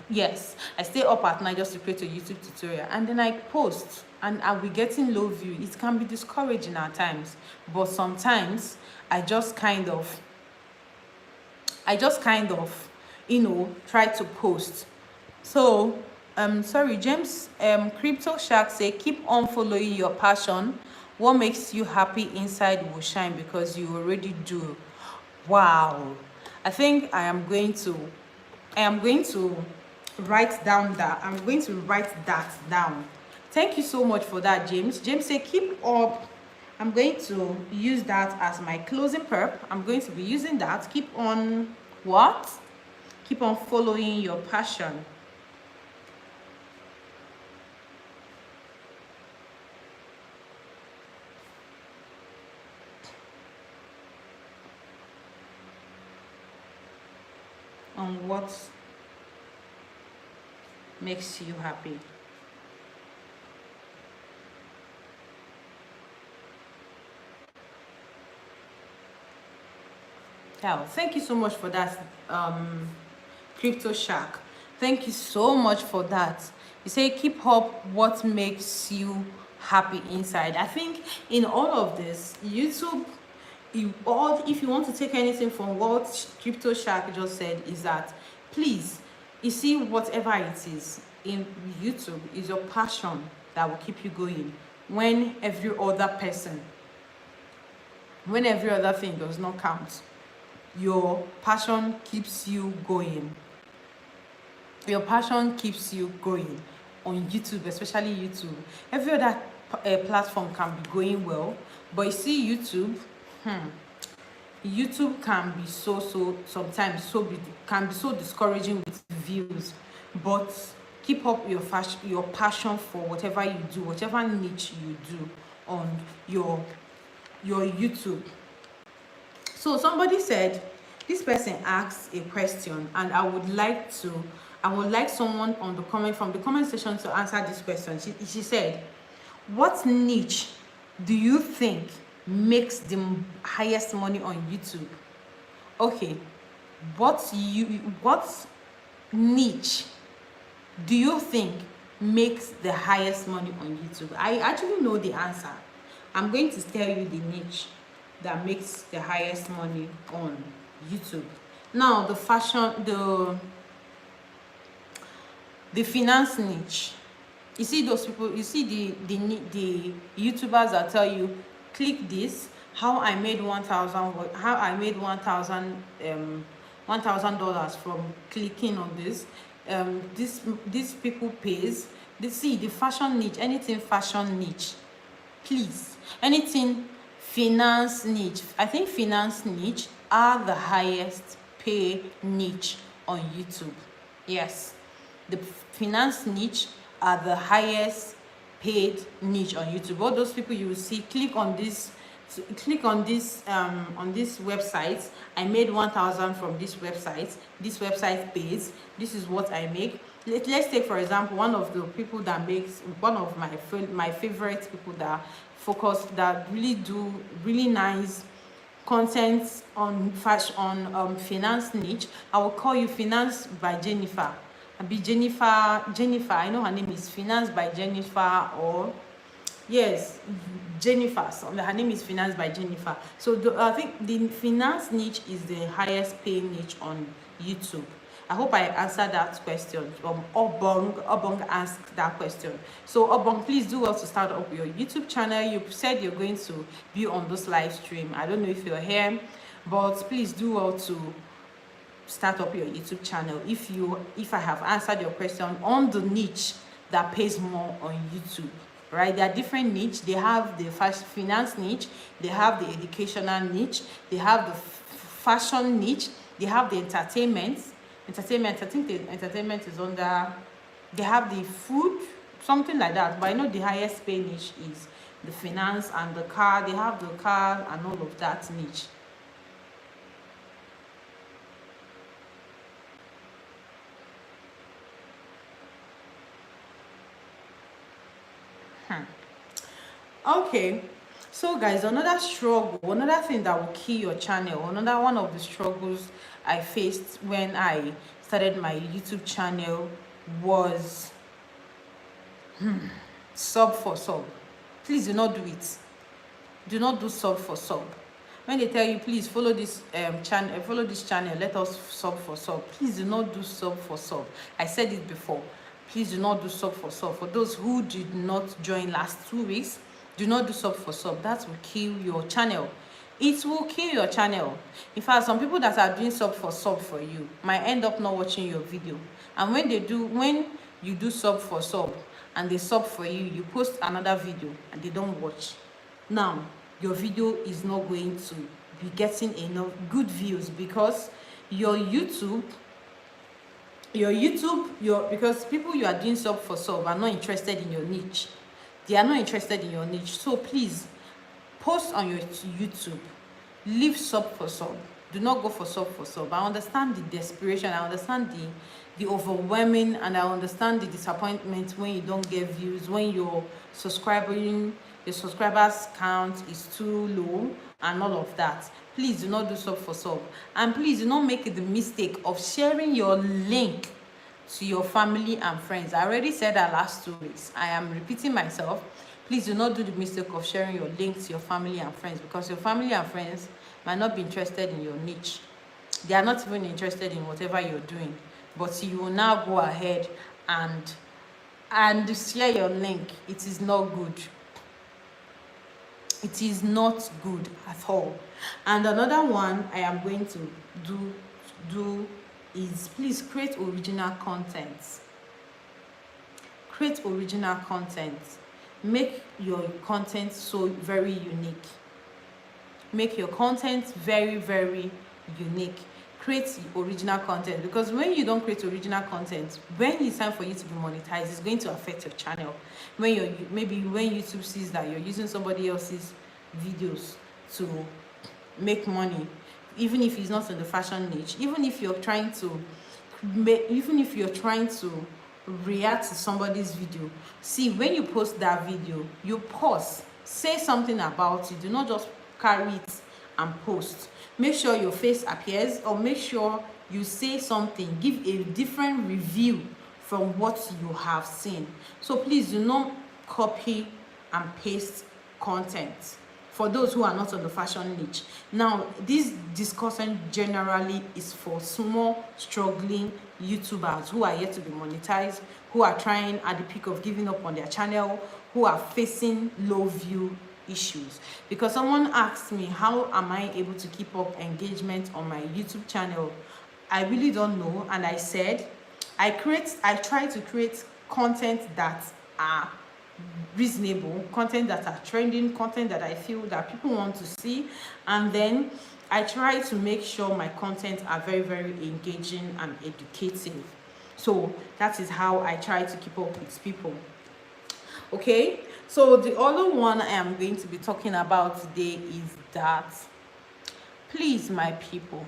Yes, I stay up at night just to create a YouTube tutorial, and then I post, and I'll be getting low view. It can be discouraging at times, but sometimes I just kind of try to post. So sorry, James Crypto Shark say keep on following your passion. What makes you happy inside will shine because you already do. Wow. I think I am going to write down that. I'm going to write that down. Thank you so much for that, James. James say keep up. I'm going to use that as my closing perp. I'm going to be using that. Keep on what? Keep on following your passion. On what makes you happy. Yeah, thank you so much for that, Crypto Shark. Thank you so much for that. You say keep up what makes you happy inside. I think in all of this, YouTube, if you want to take anything from what Crypto Shark just said, is that please, you see, whatever it is in YouTube is your passion that will keep you going when every other thing does not count. Your passion keeps you going. Your passion keeps you going on YouTube, especially YouTube. Every other platform can be going well, but you see YouTube, YouTube can be sometimes can be so discouraging with views. But keep up your passion for whatever you do, whatever niche you do on your YouTube. So somebody said, this person asked a question, and I would like someone on from the comment section to answer this question. She said, what niche do you think makes the highest money on YouTube? Okay, what niche do you think makes the highest money on YouTube? I actually know the answer. I'm going to tell you the niche that makes the highest money on YouTube. Now, the finance niche. You see those people, you see the YouTubers that tell you, click this, how I made $1,000 from clicking on this. These people pays. They see the fashion niche, anything fashion niche, please, anything finance niche. I think finance niche are the highest pay niche on YouTube. Yes, the finance niche are the highest paid niche on YouTube. All those people you will see, click on this website. I made 1,000 from this website. This website pays. This is what I make. Let's take for example one of the people that makes one of my favorite people that focus, that really do really nice content on fashion, on finance niche. I will call you Finance by Jennifer. I know her name is Finance by Jennifer, or Yes, Jennifer. So her name is Finance by Jennifer. So I think the finance niche is the highest paying niche on YouTube. I hope I answered that question. Obong asked that question. So Obong, please do well to start up your YouTube channel. You said you're going to be on this live stream. I don't know if you're here, but please do well to start up your YouTube channel. If I have answered your question on the niche that pays more on YouTube, right? There are different niche. They have the finance niche, they have the educational niche, they have the fashion niche, they have the entertainment. I think the entertainment is under, they have the food, something like that. But I know the highest pay niche is the finance and the car. They have the car and all of that niche. Okay, so guys, another struggle, another thing that will kill your channel, another one of the struggles I faced when I started my YouTube channel was sub for sub. Please do not do it. Do not do sub for sub. When they tell you, please follow this channel, let us sub for sub, please do not do sub for sub. I said it before. Please do not do sub for sub. For those who did not join last 2 weeks, do not do sub for sub. That will kill your channel. It will kill your channel. In fact, some people that are doing sub for you might end up not watching your video. And when you do sub for sub and they sub for you, you post another video and they don't watch. Now your video is not going to be getting enough good views because because people you are doing sub for sub are not interested in your niche. They are not interested in your niche. So please post on your YouTube, leave sub for sub. Do not go for sub for sub. I understand the desperation, I understand the overwhelming, and I understand the disappointment when you don't get views, when your subscribers count is too low and all of that. Please do not do sub for sub, and please do not make the mistake of sharing your link to your family and friends. I already said that last 2 weeks. I am repeating myself. Please do not do the mistake of sharing your link to your family and friends, because your family and friends might not be interested in your niche. They are not even interested in whatever you're doing, but you will now go ahead and share your link. It is not good. It is not good at all. And another one I am going to do is, please create original content. Create original content. Make your content so very unique. Make your content very, very unique. Create original content, because when you don't create original content, when it's time for you to be monetized, it's going to affect your channel. When YouTube sees that you're using somebody else's videos to make money, even if it's not in the fashion niche, even if you're trying to react to somebody's video, see, when you post that video, you pause, say something about it. Do not just carry it and post. Make sure your face appears, or make sure you say something, give a different review from what you have seen. So please do not copy and paste content for those who are not on the fashion niche. Now, this discussion generally is for small, struggling YouTubers who are yet to be monetized, who are trying at the peak of giving up on their channel, who are facing low view issues. Because someone asked me, how am I able to keep up engagement on my YouTube channel? I really don't know. And I said, I try to create content that are reasonable, content that are trending, content that I feel that people want to see, and then I try to make sure my content are very, very engaging and educative. So that is how I try to keep up with people. Okay, so the other one I am going to be talking about today is that, please, my people,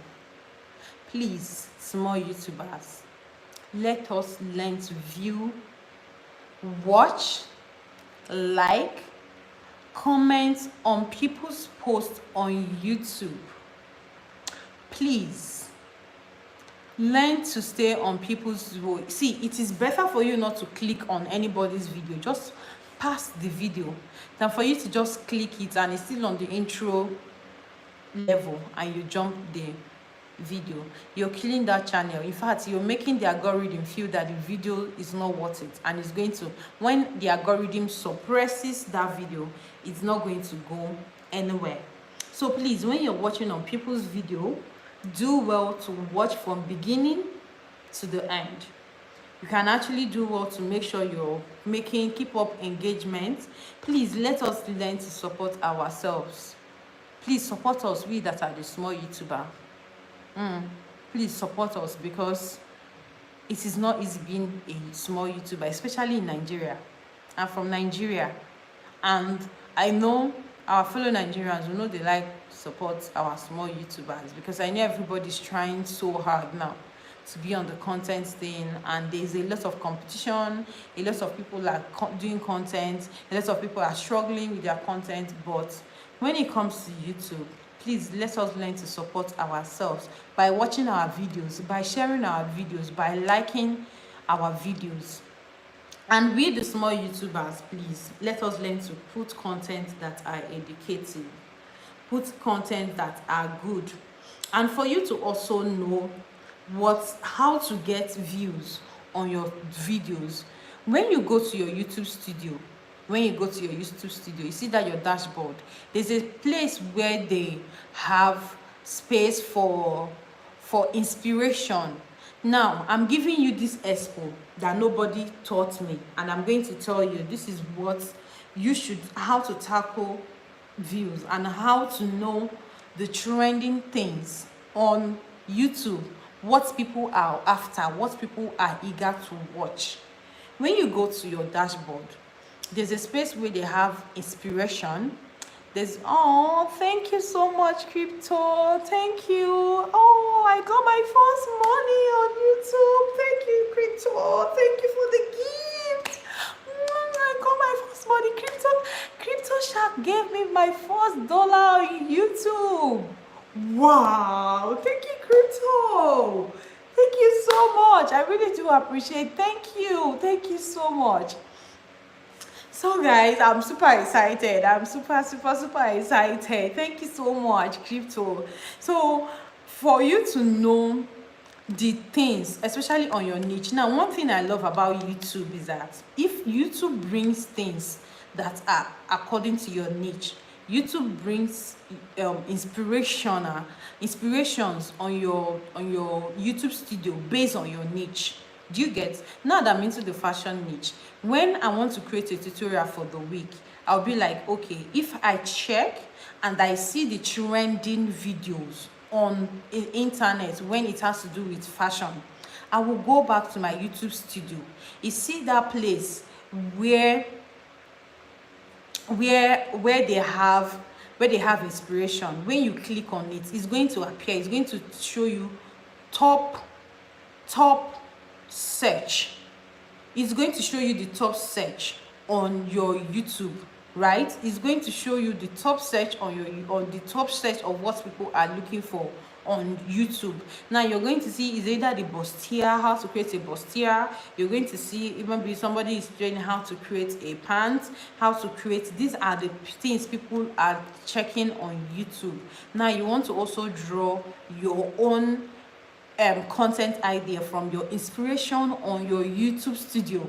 please, small YouTubers, let us learn to view, watch, like, comment on people's posts on YouTube. Please, Learn to stay on people's road. See, it is better for you not to click on anybody's video, just pass the video, than for you to just click it and it's still on the intro level and you jump the video. You're killing that channel. In fact, you're making the algorithm feel that the video is not worth it, and it's going to, when the algorithm suppresses that video, it's not going to go anywhere. So please, when you're watching on people's video, do well to watch from beginning to the end. You can actually do well to make sure you're keep up engagement. Please let us learn to support ourselves. Please support us, we that are the small YouTuber. Please support us, because it is not easy being a small YouTuber, especially in Nigeria. I'm from Nigeria, and I know our fellow Nigerians, we know they like support our small YouTubers, because I know everybody's trying so hard now to be on the content thing, and there's a lot of competition, a lot of people are doing content, a lot of people are struggling with their content. But when it comes to YouTube, please let us learn to support ourselves by watching our videos, by sharing our videos, by liking our videos. And we, the small YouTubers, please let us learn to put content that are educative, put content that are good, and for you to also know how to get views on your videos. When you go to your YouTube studio, you see that your dashboard, there's a place where they have space for inspiration. Now I'm giving you this expo that nobody taught me, and I'm going to tell you this is what you should, how to tackle views and how to know the trending things on YouTube, what people are after, what people are eager to watch. When you go to your dashboard, there's a space where they have inspiration. There's, oh, thank you so much, Crypto. Thank you. Oh, I got my first money on YouTube. Thank you, Crypto. Thank you for the gift. I got my first money. Crypto Shark gave me my first dollar on YouTube. Wow. Thank you, Crypto. Thank you so much. I really do appreciate. Thank you. Thank you so much. So guys, I'm super excited. I'm super excited. Thank you so much, Crypto. So for you to know the things, especially on your niche. Now, one thing I love about YouTube is that if YouTube brings things that are according to your niche, YouTube brings inspirations on your YouTube studio based on your niche. Do you get? Now that I'm into the fashion niche, when I want to create a tutorial for the week, I'll be like, okay, if I check and I see the trending videos on the internet when it has to do with fashion, I will go back to my YouTube studio. You see that place where they have inspiration. When you click on it, it's going to appear, it's going to show you top search. It's going to show you the top search on your YouTube, right? It's going to show you the top search on the top search of what people are looking for on YouTube. Now you're going to see is either the bustier, how to create a bustier. You're going to see even somebody is training how to create a pant, how to create. These are the things people are checking on YouTube. Now you want to also draw your own content idea from your inspiration on your YouTube studio.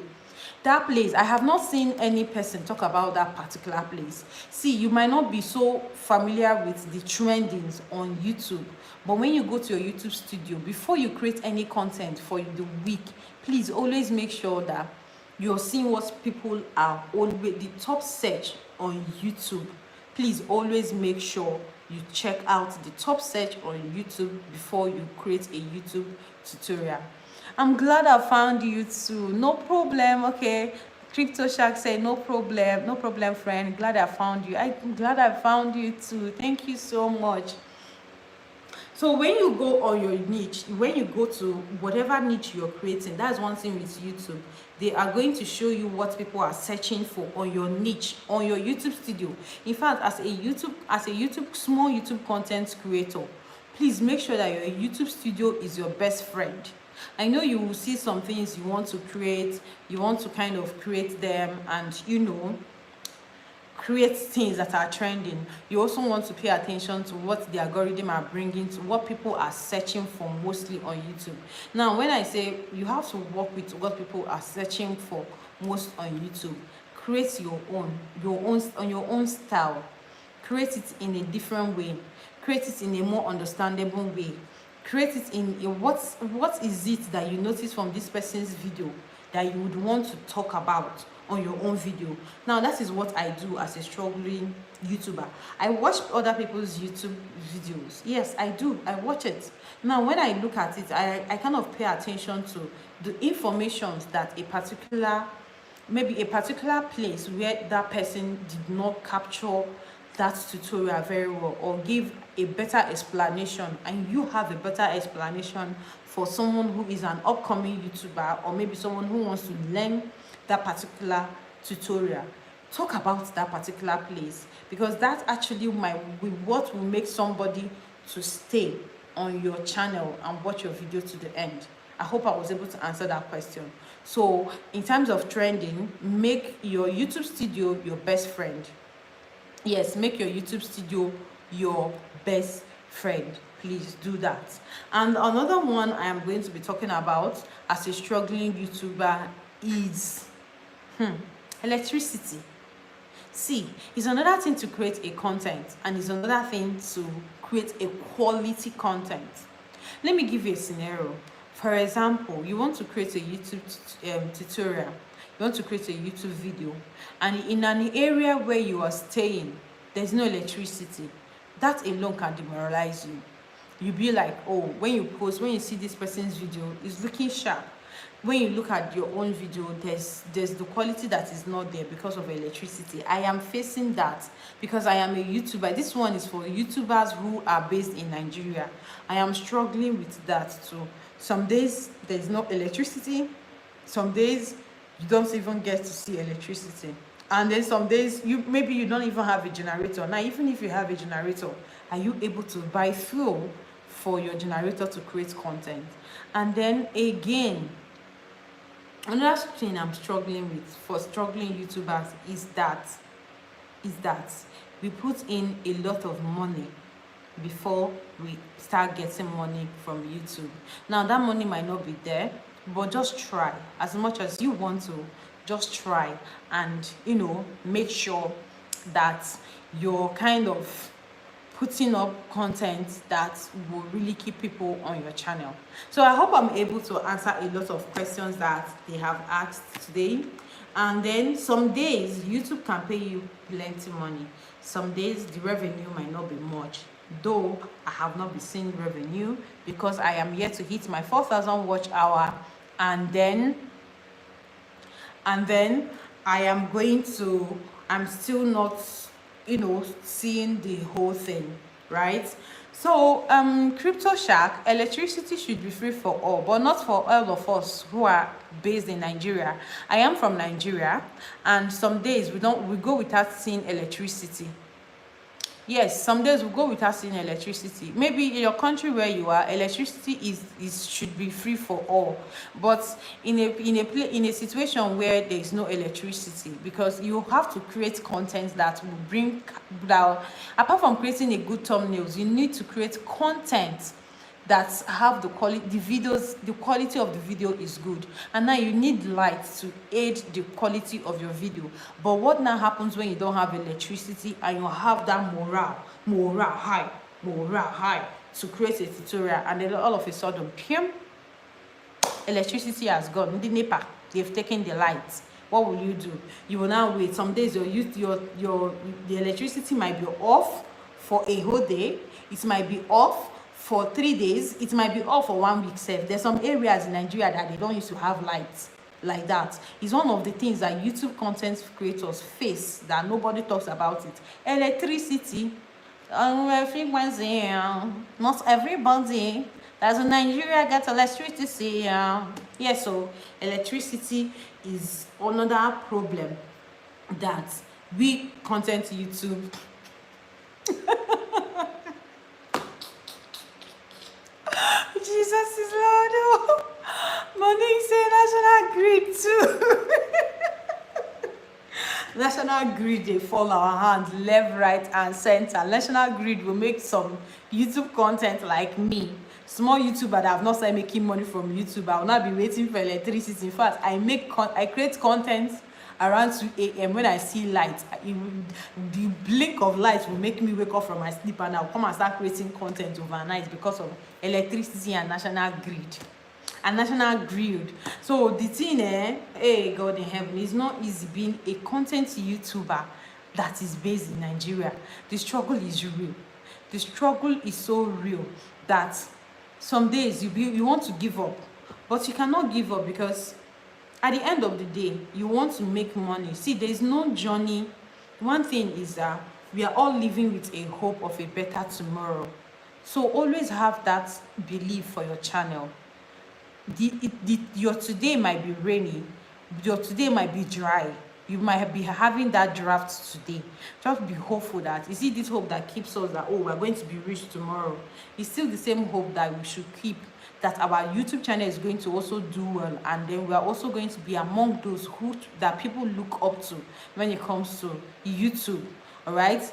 That place, I have not seen any person talk about that particular place. See, you might not be so familiar with the trendings on YouTube, but when you go to your YouTube studio, before you create any content for the week, please always make sure that you're seeing what people are always the top search on YouTube. Please always make sure you check out the top search on YouTube before you create a YouTube tutorial. I'm glad I found you too. No problem. Okay, Crypto Shark said no problem, friend. Glad I found you. I'm glad I found you too. Thank you so much. So when you go on your niche, when you go to whatever niche you're creating, that's one thing with YouTube. They are going to show you what people are searching for on your niche, on your YouTube studio. In fact, as a small YouTube content creator, please make sure that your YouTube studio is your best friend. I know you will see some things you want to create, you want to kind of create them, and create things that are trending. You also want to pay attention to what the algorithm are bringing, to what people are searching for mostly on YouTube. Now when I say you have to work with what people are searching for most on YouTube, create your own style. Create it in a different way, create it in a more understandable way, create it in a what is it that you notice from this person's video that you would want to talk about on your own video. Now that is what I do as a struggling YouTuber. I watch other people's YouTube videos. Yes, I do, I watch it. Now when I look at it, I kind of pay attention to the informations that maybe a particular place where that person did not capture that tutorial very well, or give a better explanation, and you have a better explanation for someone who is an upcoming YouTuber, or maybe someone who wants to learn that particular tutorial. Talk about that particular place, because that actually might be what will make somebody to stay on your channel and watch your video to the end. I hope I was able to answer that question. So in terms of trending, make your YouTube studio your best friend. Yes, make your YouTube studio your best friend. Please do that. And another one I am going to be talking about as a struggling YouTuber is electricity. See, it's another thing to create a content, and it's another thing to create a quality content. Let me give you a scenario. For example, you want to create a YouTube tutorial, you want to create a YouTube video, and in an area where you are staying, there's no electricity. That alone can demoralize you. You'll be like, oh, when you see this person's video, it's looking sharp. When you look at your own video, there's the quality that is not there because of electricity. I am facing that because I am a YouTuber. This one is for YouTubers who are based in Nigeria. I am struggling with that too. Some days there's no electricity, some days you don't even get to see electricity, and then some days maybe you don't even have a generator. Now even if you have a generator, are you able to buy fuel for your generator to create content? And then again, another thing I'm struggling with for struggling YouTubers is that we put in a lot of money before we start getting money from YouTube. Now that money might not be there, but just try as much as you want to. Just try and make sure that you're kind of putting up content that will really keep people on your channel. So I hope I'm able to answer a lot of questions that they have asked today. And then some days YouTube can pay you plenty money, some days the revenue might not be much, though I have not been seeing revenue because I am yet to hit my 4,000 watch hour, and then I'm still not seeing the whole thing, right? So Crypto Shark, electricity should be free for all, but not for all of us who are based in Nigeria. I am from Nigeria, and some days we go without seeing electricity. Yes, some days we go without seeing electricity. Maybe in your country where you are, electricity should be free for all. But in a situation where there is no electricity, because you have to create content that will bring down, apart from creating a good thumbnails, you need to create content that have the quality. The quality of the video is good, and now you need light to aid the quality of your video. But what now happens when you don't have electricity and you have that morale high to create a tutorial, and then all of a sudden electricity has gone. The NEPA, they've taken the lights. What will you do? You will now wait. Some days the electricity might be off for a whole day, it might be off for 3 days, it might be off for 1 week. There's some areas in Nigeria that they don't used to have lights like that. It's one of the things that YouTube content creators face that nobody talks about it. Electricity, frequency, not everybody that's in Nigeria gets electricity. Yes, so electricity is another problem that we content YouTube national grid too. National grid, they fall our hands left, right, and center. National grid will make some YouTube content like me. Small YouTuber that have not started making money from YouTube. I will not be waiting for electricity. In fact, I create content around 2 a.m. when I see light. The blink of light will make me wake up from my sleep, and I'll come and start creating content overnight because of electricity and national grid. And national grid. So the thing, hey God in heaven, it's not easy being a content YouTuber that is based in Nigeria. The struggle is real. The struggle is so real that some days you want to give up, but you cannot give up, because at the end of the day you want to make money. See, there is no journey. One thing is that we are all living with a hope of a better tomorrow. So always have that belief for your channel. Your today might be rainy, your today might be dry, you might be having that draft today. Just be hopeful. That you see, this hope that keeps us, that oh, we're going to be rich tomorrow, it's still the same hope that we should keep, that our YouTube channel is going to also do well, and then we are also going to be among those that people look up to when it comes to YouTube. All right,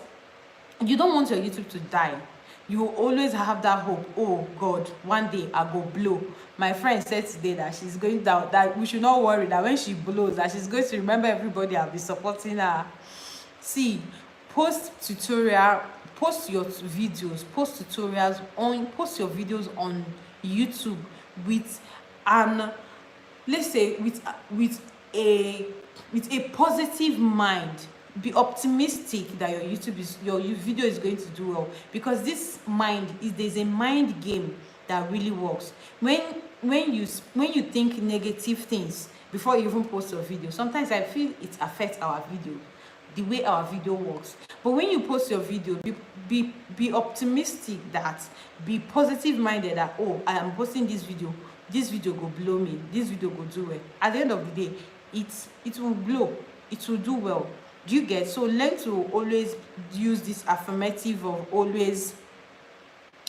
you don't want your YouTube to die. You always have that hope. Oh God, one day I go blow. My friend said today that she's going down, that we should not worry, that when she blows, that she's going to remember everybody I'll be supporting her. See, post your videos, post your videos on YouTube with let's say with a positive mind. Be optimistic that your video is going to do well, because there's a mind game that really works. When you think negative things before you even post your video, sometimes I feel it affects our video, the way our video works. But when you post your video, be optimistic, that be positive minded, that oh, I am posting this video go blow me, this video go do well. At the end of the day, it will blow, it will do well. Do you get? So learn to always use this affirmative of always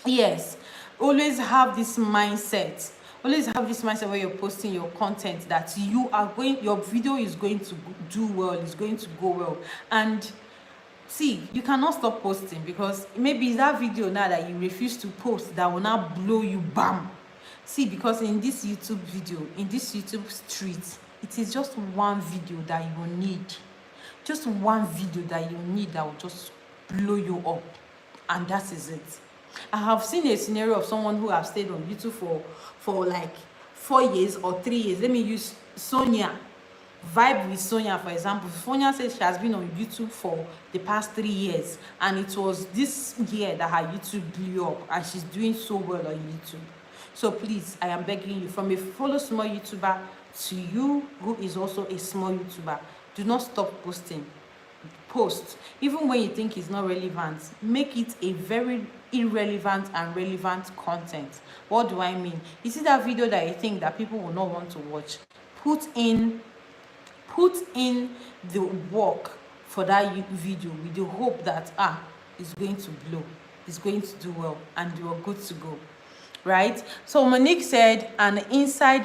have this mindset. Always have this mindset where you're posting your content, that your video is going to do well, it's going to go well. And see, you cannot stop posting, because maybe it's that video now that you refuse to post that will now blow you bam. See, because in this YouTube street, it is just one video that you will need. Just one video that you need that will just blow you up, and that is it. I have seen a scenario of someone who have stayed on YouTube for like 4 years or 3 years. Let me use Sonia. Vibe with Sonia, for example. Sonia says she has been on YouTube for the past 3 years, and it was this year that her YouTube blew up, and she's doing so well on YouTube. So please, I am begging you, from a follow small YouTuber to you who is also a small YouTuber, do not stop posting. Post. Even when you think it's not relevant, make it a very irrelevant and relevant content. What do I mean? You see that video that you think that people will not want to watch, put in the work for that video with the hope that it's going to blow, it's going to do well, and you are good to go. Right? So Monique said an aside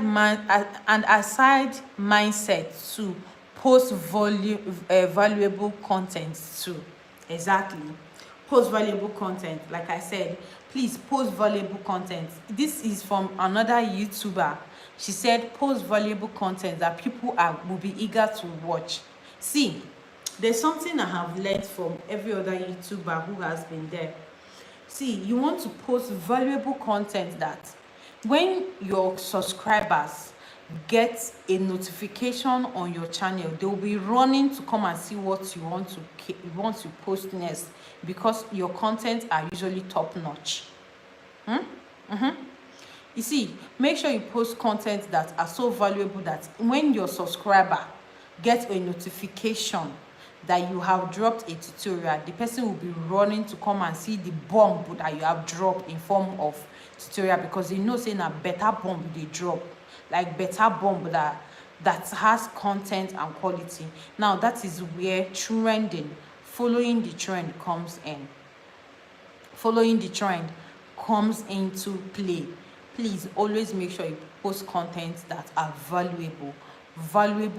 mindset to post valuable content too. Exactly. Post valuable content. Like I said, please post valuable content. This is from another YouTuber. She said post valuable content that people will be eager to watch. See, there's something I have learned from every other YouTuber who has been there. See, you want to post valuable content that when your subscribers get a notification on your channel, they will be running to come and see what you want to post next, because your content are usually top notch. You see, make sure you post content that are so valuable that when your subscriber gets a notification that you have dropped a tutorial, the person will be running to come and see the bomb that you have dropped in form of tutorial, because they know saying a better bomb they drop, like better bomb that has content and quality. Now that is where trending, following the trend comes in. Following the trend comes into play. please always make sure you post content that are valuable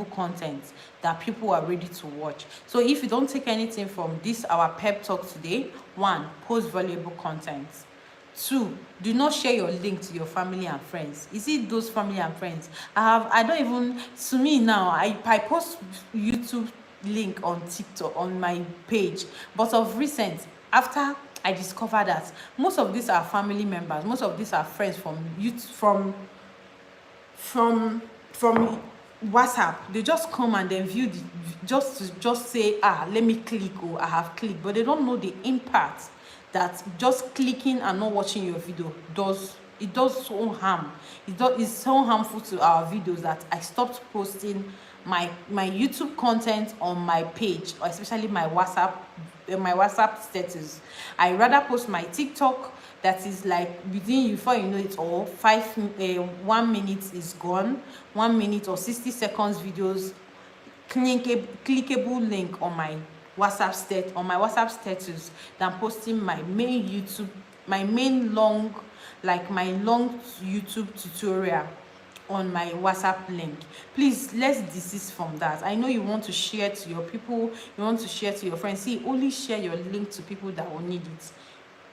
content that people are ready to watch. So if you don't take anything from this our pep talk today, one, post valuable content. Two, do not share your link to your family and friends. You see those family and friends, I don't even, to me now, I post YouTube link on TikTok on my page, but of recent, after I discovered that most of these are family members, most of these are friends from youth, from WhatsApp. They just come and then view the, just say, let me click, I have clicked, but they don't know the impact that just clicking and not watching your video does. It does so harm. It's so harmful to our videos that I stopped posting my YouTube content on my page, or especially my WhatsApp status. I rather post my TikTok that is like within, before you know it all, 1 minute is gone, 1 minute or 60 seconds videos, clickable link on my WhatsApp status than posting my main YouTube, my long YouTube tutorial on my WhatsApp link. Please, let's desist from that. I know you want to share to your people, you want to share to your friends. See, only share your link to people that will need it.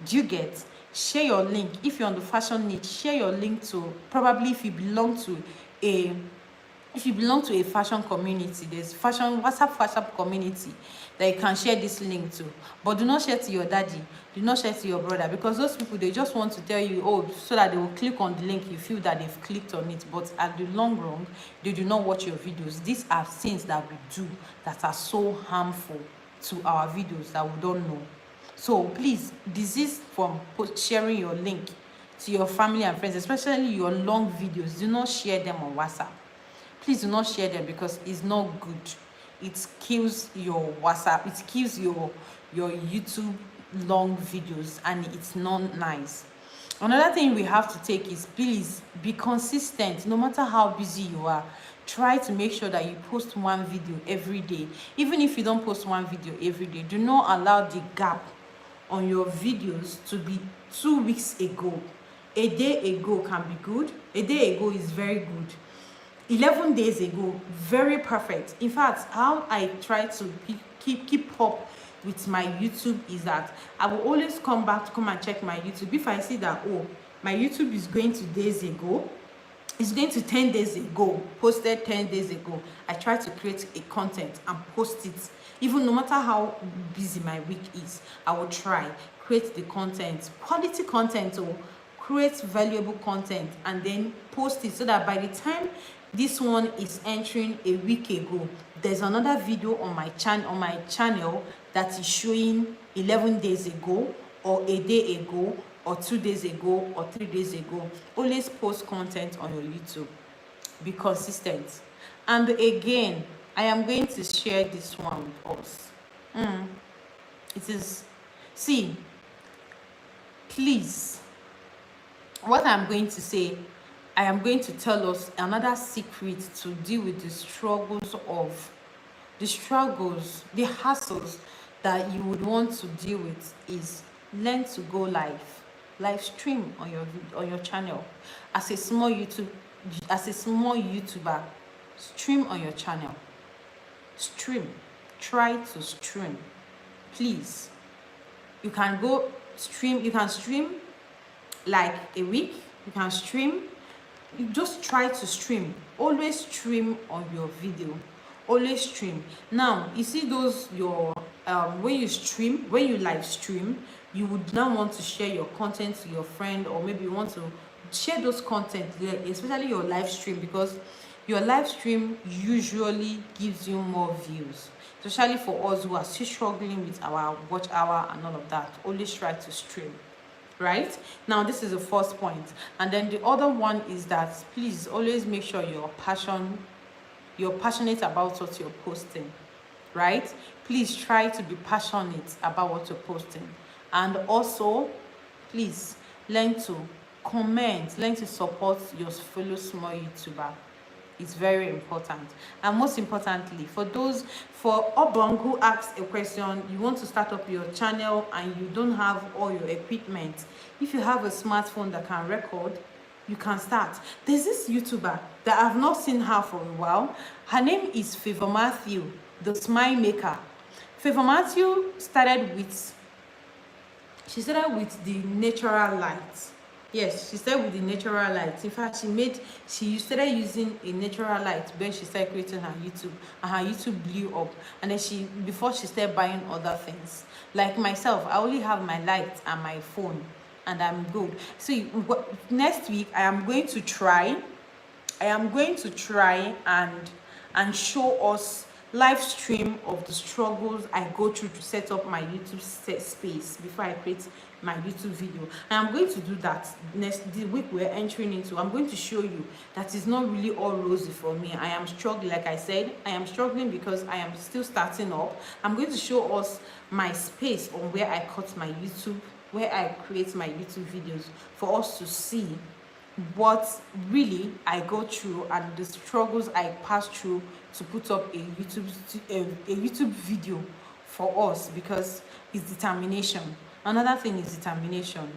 Do you get? Share your link. If you're on the fashion niche, share your link to, probably if you belong to a fashion community, there's WhatsApp fashion community that you can share this link to. But do not share to your daddy, do not share to your brother, because those people, they just want to tell you, so that they will click on the link, you feel that they've clicked on it, but at the long run, they do not watch your videos. These are things that we do that are so harmful to our videos that we don't know. So please desist from sharing your link to your family and friends, especially your long videos. Do not share them on WhatsApp. Please do not share them, because it's not good. It kills your WhatsApp, it kills your YouTube long videos, and it's not nice. Another thing we have to take is, please be consistent. No matter how busy you are, try to make sure that you post one video every day. Even if you don't post one video every day, do not allow the gap on your videos to be 2 weeks ago. A day ago can be good. A day ago is very good. 11 days ago, very perfect. In fact, how I try to keep up with my YouTube is that I will always come and check my YouTube. If I see that, my YouTube is going to days ago, it's going to 10 days ago, posted 10 days ago, I try to create a content and post it. Even no matter how busy my week is, I will try create the content, quality content, or create valuable content, and then post it, so that by the time this one is entering a week ago, there's another video on my channel that is showing 11 days ago, or a day ago, or 2 days ago, or 3 days ago. Always post content on your YouTube. Be consistent. And again, I am going to share this one with us. It is, see, please, what I'm going to say, I am going to tell us another secret to deal with the the hassles that you would want to deal with, is learn to go live stream on your channel. As a small YouTuber, stream on your channel. Try to stream, please. You can stream like a week. You can stream. You just try to stream. Always stream on your video. Always stream. Now, you see those when you live stream, you would now want to share your content to your friend, or maybe you want to share those content, especially your live stream, because your live stream usually gives you more views, especially for us who are still struggling with our watch hour and all of that. Always try to stream. Right now, this is the first point. And then the other one is that, please always make sure you're passionate about what you're posting. Right? Please try to be passionate about what you're posting. And also, please learn to comment, learn to support your fellow small YouTuber. It's very important. And most importantly, for Obong who asks a question, you want to start up your channel and you don't have all your equipment. If you have a smartphone that can record, you can start. There's this YouTuber that I've not seen her for a while. Her name is Favor Matthew, the smile maker. Favor Matthew started with the natural light. Yes, she started with the natural light. In fact, she started using a natural light when she started creating her YouTube, and her YouTube blew up. And then before she started buying other things. Like myself, I only have my light and my phone, and I'm good. So next week I am going to try and show us live stream of the struggles I go through to set up my YouTube space before I create my YouTube video. And I'm going to do that the week we're entering into. I'm going to show you that it's not really all rosy for me. I am struggling. Like I said, I am struggling because I am still starting up. I'm going to show us my space on where I cut my YouTube, where I create my YouTube videos, for us to see what really I go through and the struggles I pass through to put up a YouTube video for us, because it's determination. Another thing is determination.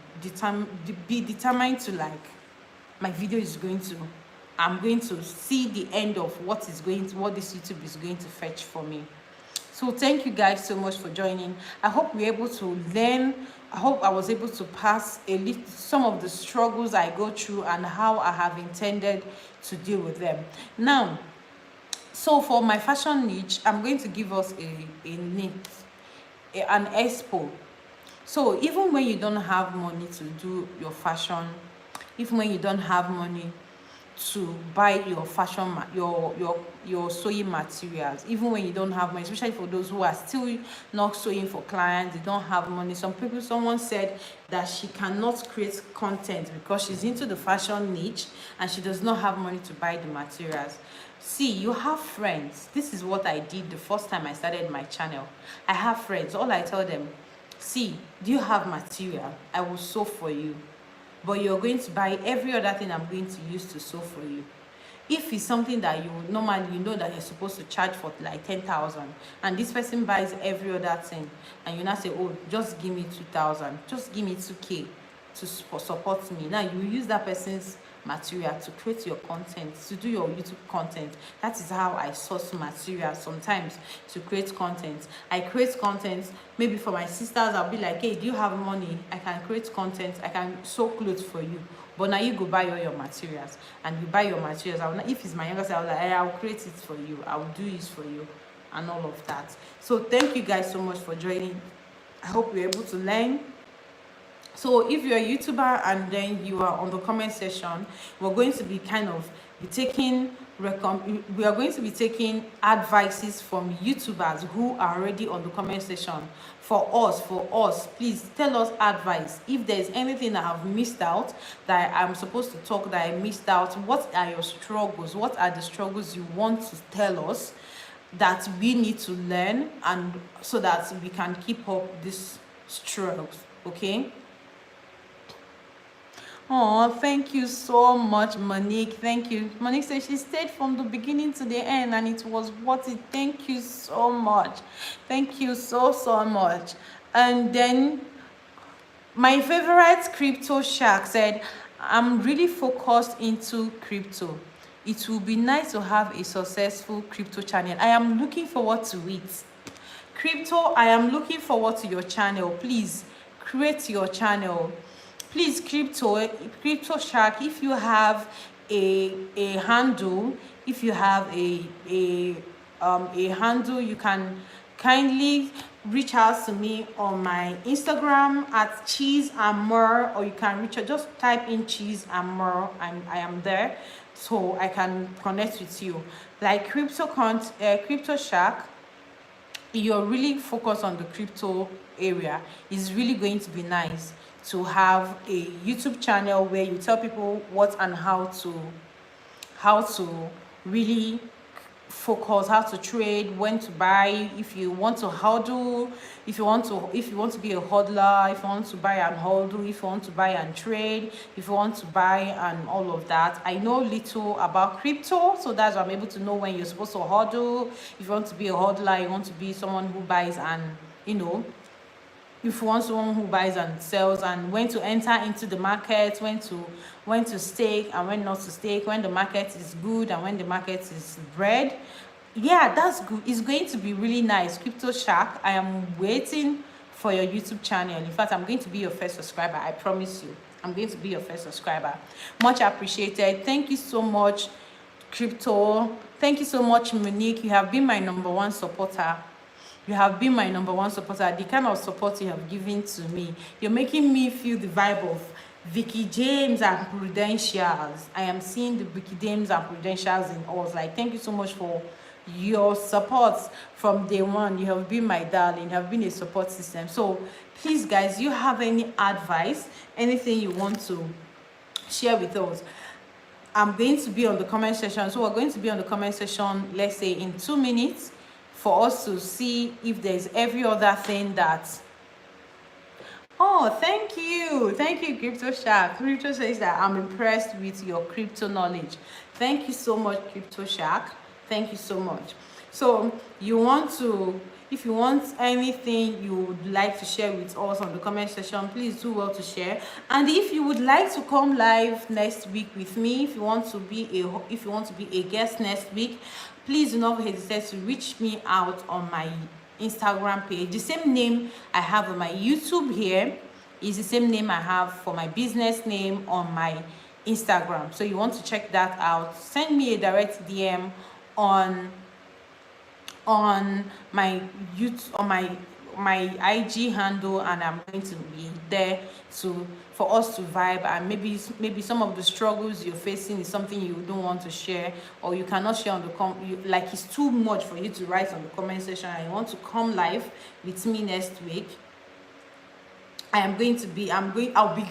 Be determined to, like, my video is going to, I'm going to see the end of what this YouTube is going to fetch for me. So thank you guys so much for joining. I hope we're able to learn. I hope I was able to pass some of the struggles I go through and how I have intended to deal with them. Now, so for my fashion niche, I'm going to give us an expo. So even when you don't have money to do your fashion, even when you don't have money to buy your fashion, your sewing materials, even when you don't have money, especially for those who are still not sewing for clients, they don't have money. Someone said that she cannot create content because she's into the fashion niche and she does not have money to buy the materials. See, you have friends. This is what I did the first time I started my channel. I have friends. All I tell them, see, do you have material? I will sew for you. But you're going to buy every other thing I'm going to use to sew for you. If it's something that you normally know that you're supposed to charge for like 10,000, and this person buys every other thing, and you now say, oh, just give me 2,000, just give me 2K to support me. Now you use that person's material to create your content, to do your YouTube content. That is how I source material sometimes to create content. I create content maybe for my sisters. I'll be like, hey, do you have money? I can create content, I can sew clothes for you, but now you go buy all your materials. And you buy your materials, if it's my younger sister, I'll create it for you, I'll do it for you, and all of that. So thank you guys so much for joining. I hope you're able to learn. So if you're a YouTuber and then you are on the comment section, we're going to be taking advices from YouTubers who are already on the comment section. For us, please tell us advice. If there's anything I have missed out that I'm supposed to talk that I missed out, what are your struggles? What are the struggles you want to tell us that we need to learn, and so that we can keep up these struggles, okay? Oh, thank you so much, Monique. Thank you. Monique said she stayed from the beginning to the end and it was worth it. Thank you so much. Thank you so much. And then my favorite crypto shark said, I'm really focused into crypto. It will be nice to have a successful crypto channel. I am looking forward to it. Crypto, I am looking forward to your channel. Please create your channel. Please, crypto shark, if you have a handle, if you have a handle, you can kindly reach out to me on my Instagram at cheese and more, or you can reach out, just type in cheese and more, and I am there, so I can connect with you. Like crypto shark, you're really focused on the crypto area. It's really going to be nice to have a YouTube channel where you tell people what and how to really focus, how to trade, when to buy, if you want to hodl, if you want to be a hodler, if you want to buy and hodl, if you want to buy and trade, if you want to buy and all of that. I know little about crypto, so that's why I'm able to know when you're supposed to hodl. If you want to be a hodler, you want to be someone who buys and if you want someone who buys and sells, and when to enter into the market, when to stake and when not to stake, when the market is good and when the market is red. Yeah, that's good. It's going to be really nice. Crypto Shark, I am waiting for your YouTube channel. In fact, I'm going to be your first subscriber. I promise you, I'm going to be your first subscriber. Much appreciated. Thank you so much, Crypto. Thank you so much, Monique. You have been my #1 supporter. You have been my #1 supporter. The kind of support you have given to me, you're making me feel the vibe of Vicky James and Prudentials. I am seeing the Vicky James and Prudentials in us. Like, thank you so much for your support from day one. You have been my darling. You have been a support system. So please, guys, you have any advice, anything you want to share with us, I'm going to be on the comment section. So we're going to be on the comment section, let's say in 2 minutes, for us to see if there's every other thing that. Oh, thank you, Crypto Shark. Crypto says that I'm impressed with your crypto knowledge. Thank you so much, Crypto Shark. Thank you so much. So you want to, if you want anything you would like to share with us on the comment section, please do well to share. And if you would like to come live next week with me, if you want to be a guest next week, please do not hesitate to reach me out on my Instagram page. The same name I have on my YouTube here is the same name I have for my business name on my Instagram. So you want to check that out. Send me a direct DM on my YouTube, on my IG handle, and I'm going to be there for us to vibe. And maybe some of the struggles you're facing is something you don't want to share, or you cannot share on the like it's too much for you to write on the comment section, and you want to come live with me next week. I'll be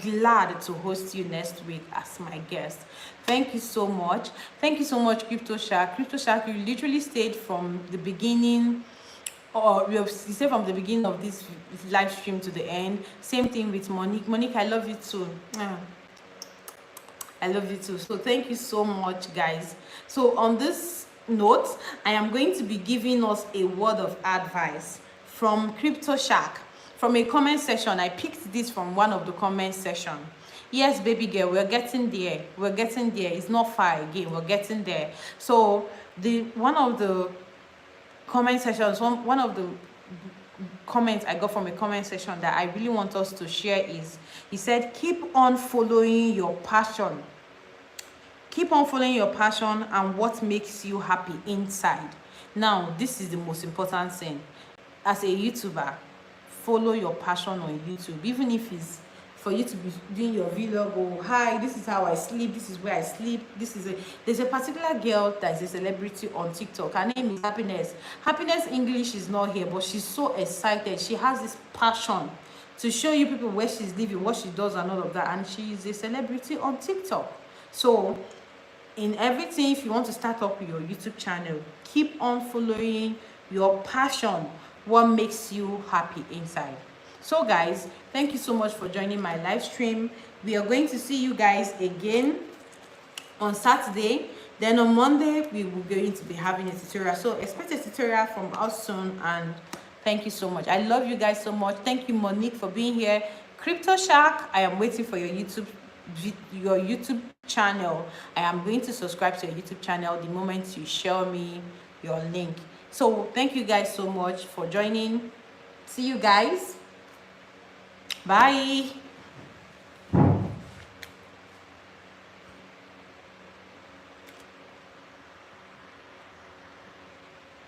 glad to host you next week as my guest. Thank you so much. Thank you so much, Crypto Shark. Crypto Shark, you literally stayed from the beginning, or you stayed from the beginning of this live stream to the end. Same thing with Monique. Monique, I love you too. I love you too. So thank you so much, guys. So on this note, I am going to be giving us a word of advice from Crypto Shark. From a comment section. I picked this from one of the comment section. Yes, baby girl, we're getting there. We're getting there. It's not far again. We're getting there. So one of the comment sections, one of the comments I got from a comment section that I really want us to share is, he said, keep on following your passion. Keep on following your passion and what makes you happy inside. Now, this is the most important thing. As a YouTuber, follow your passion on YouTube, even if it's for you to be doing your vlog. Oh, hi, this is how I sleep, this is where I sleep, there's a particular girl that is a celebrity on TikTok. Her name is Happiness English is not here, but she's so excited. She has this passion to show you people where she's living, what she does and all of that, and she is a celebrity on TikTok. So in everything, if you want to start up your YouTube channel, keep on following your passion, what makes you happy inside. So guys, thank you so much for joining my live stream. We are going to see you guys again on Saturday. Then on Monday, we will going to be having a tutorial. So expect a tutorial from us soon. And thank you so much. I love you guys so much. Thank you, Monique, for being here. Crypto Shark, I am waiting for your YouTube channel. I am going to subscribe to your YouTube channel the moment you show me your link. So thank you guys so much for joining. See you guys. Bye.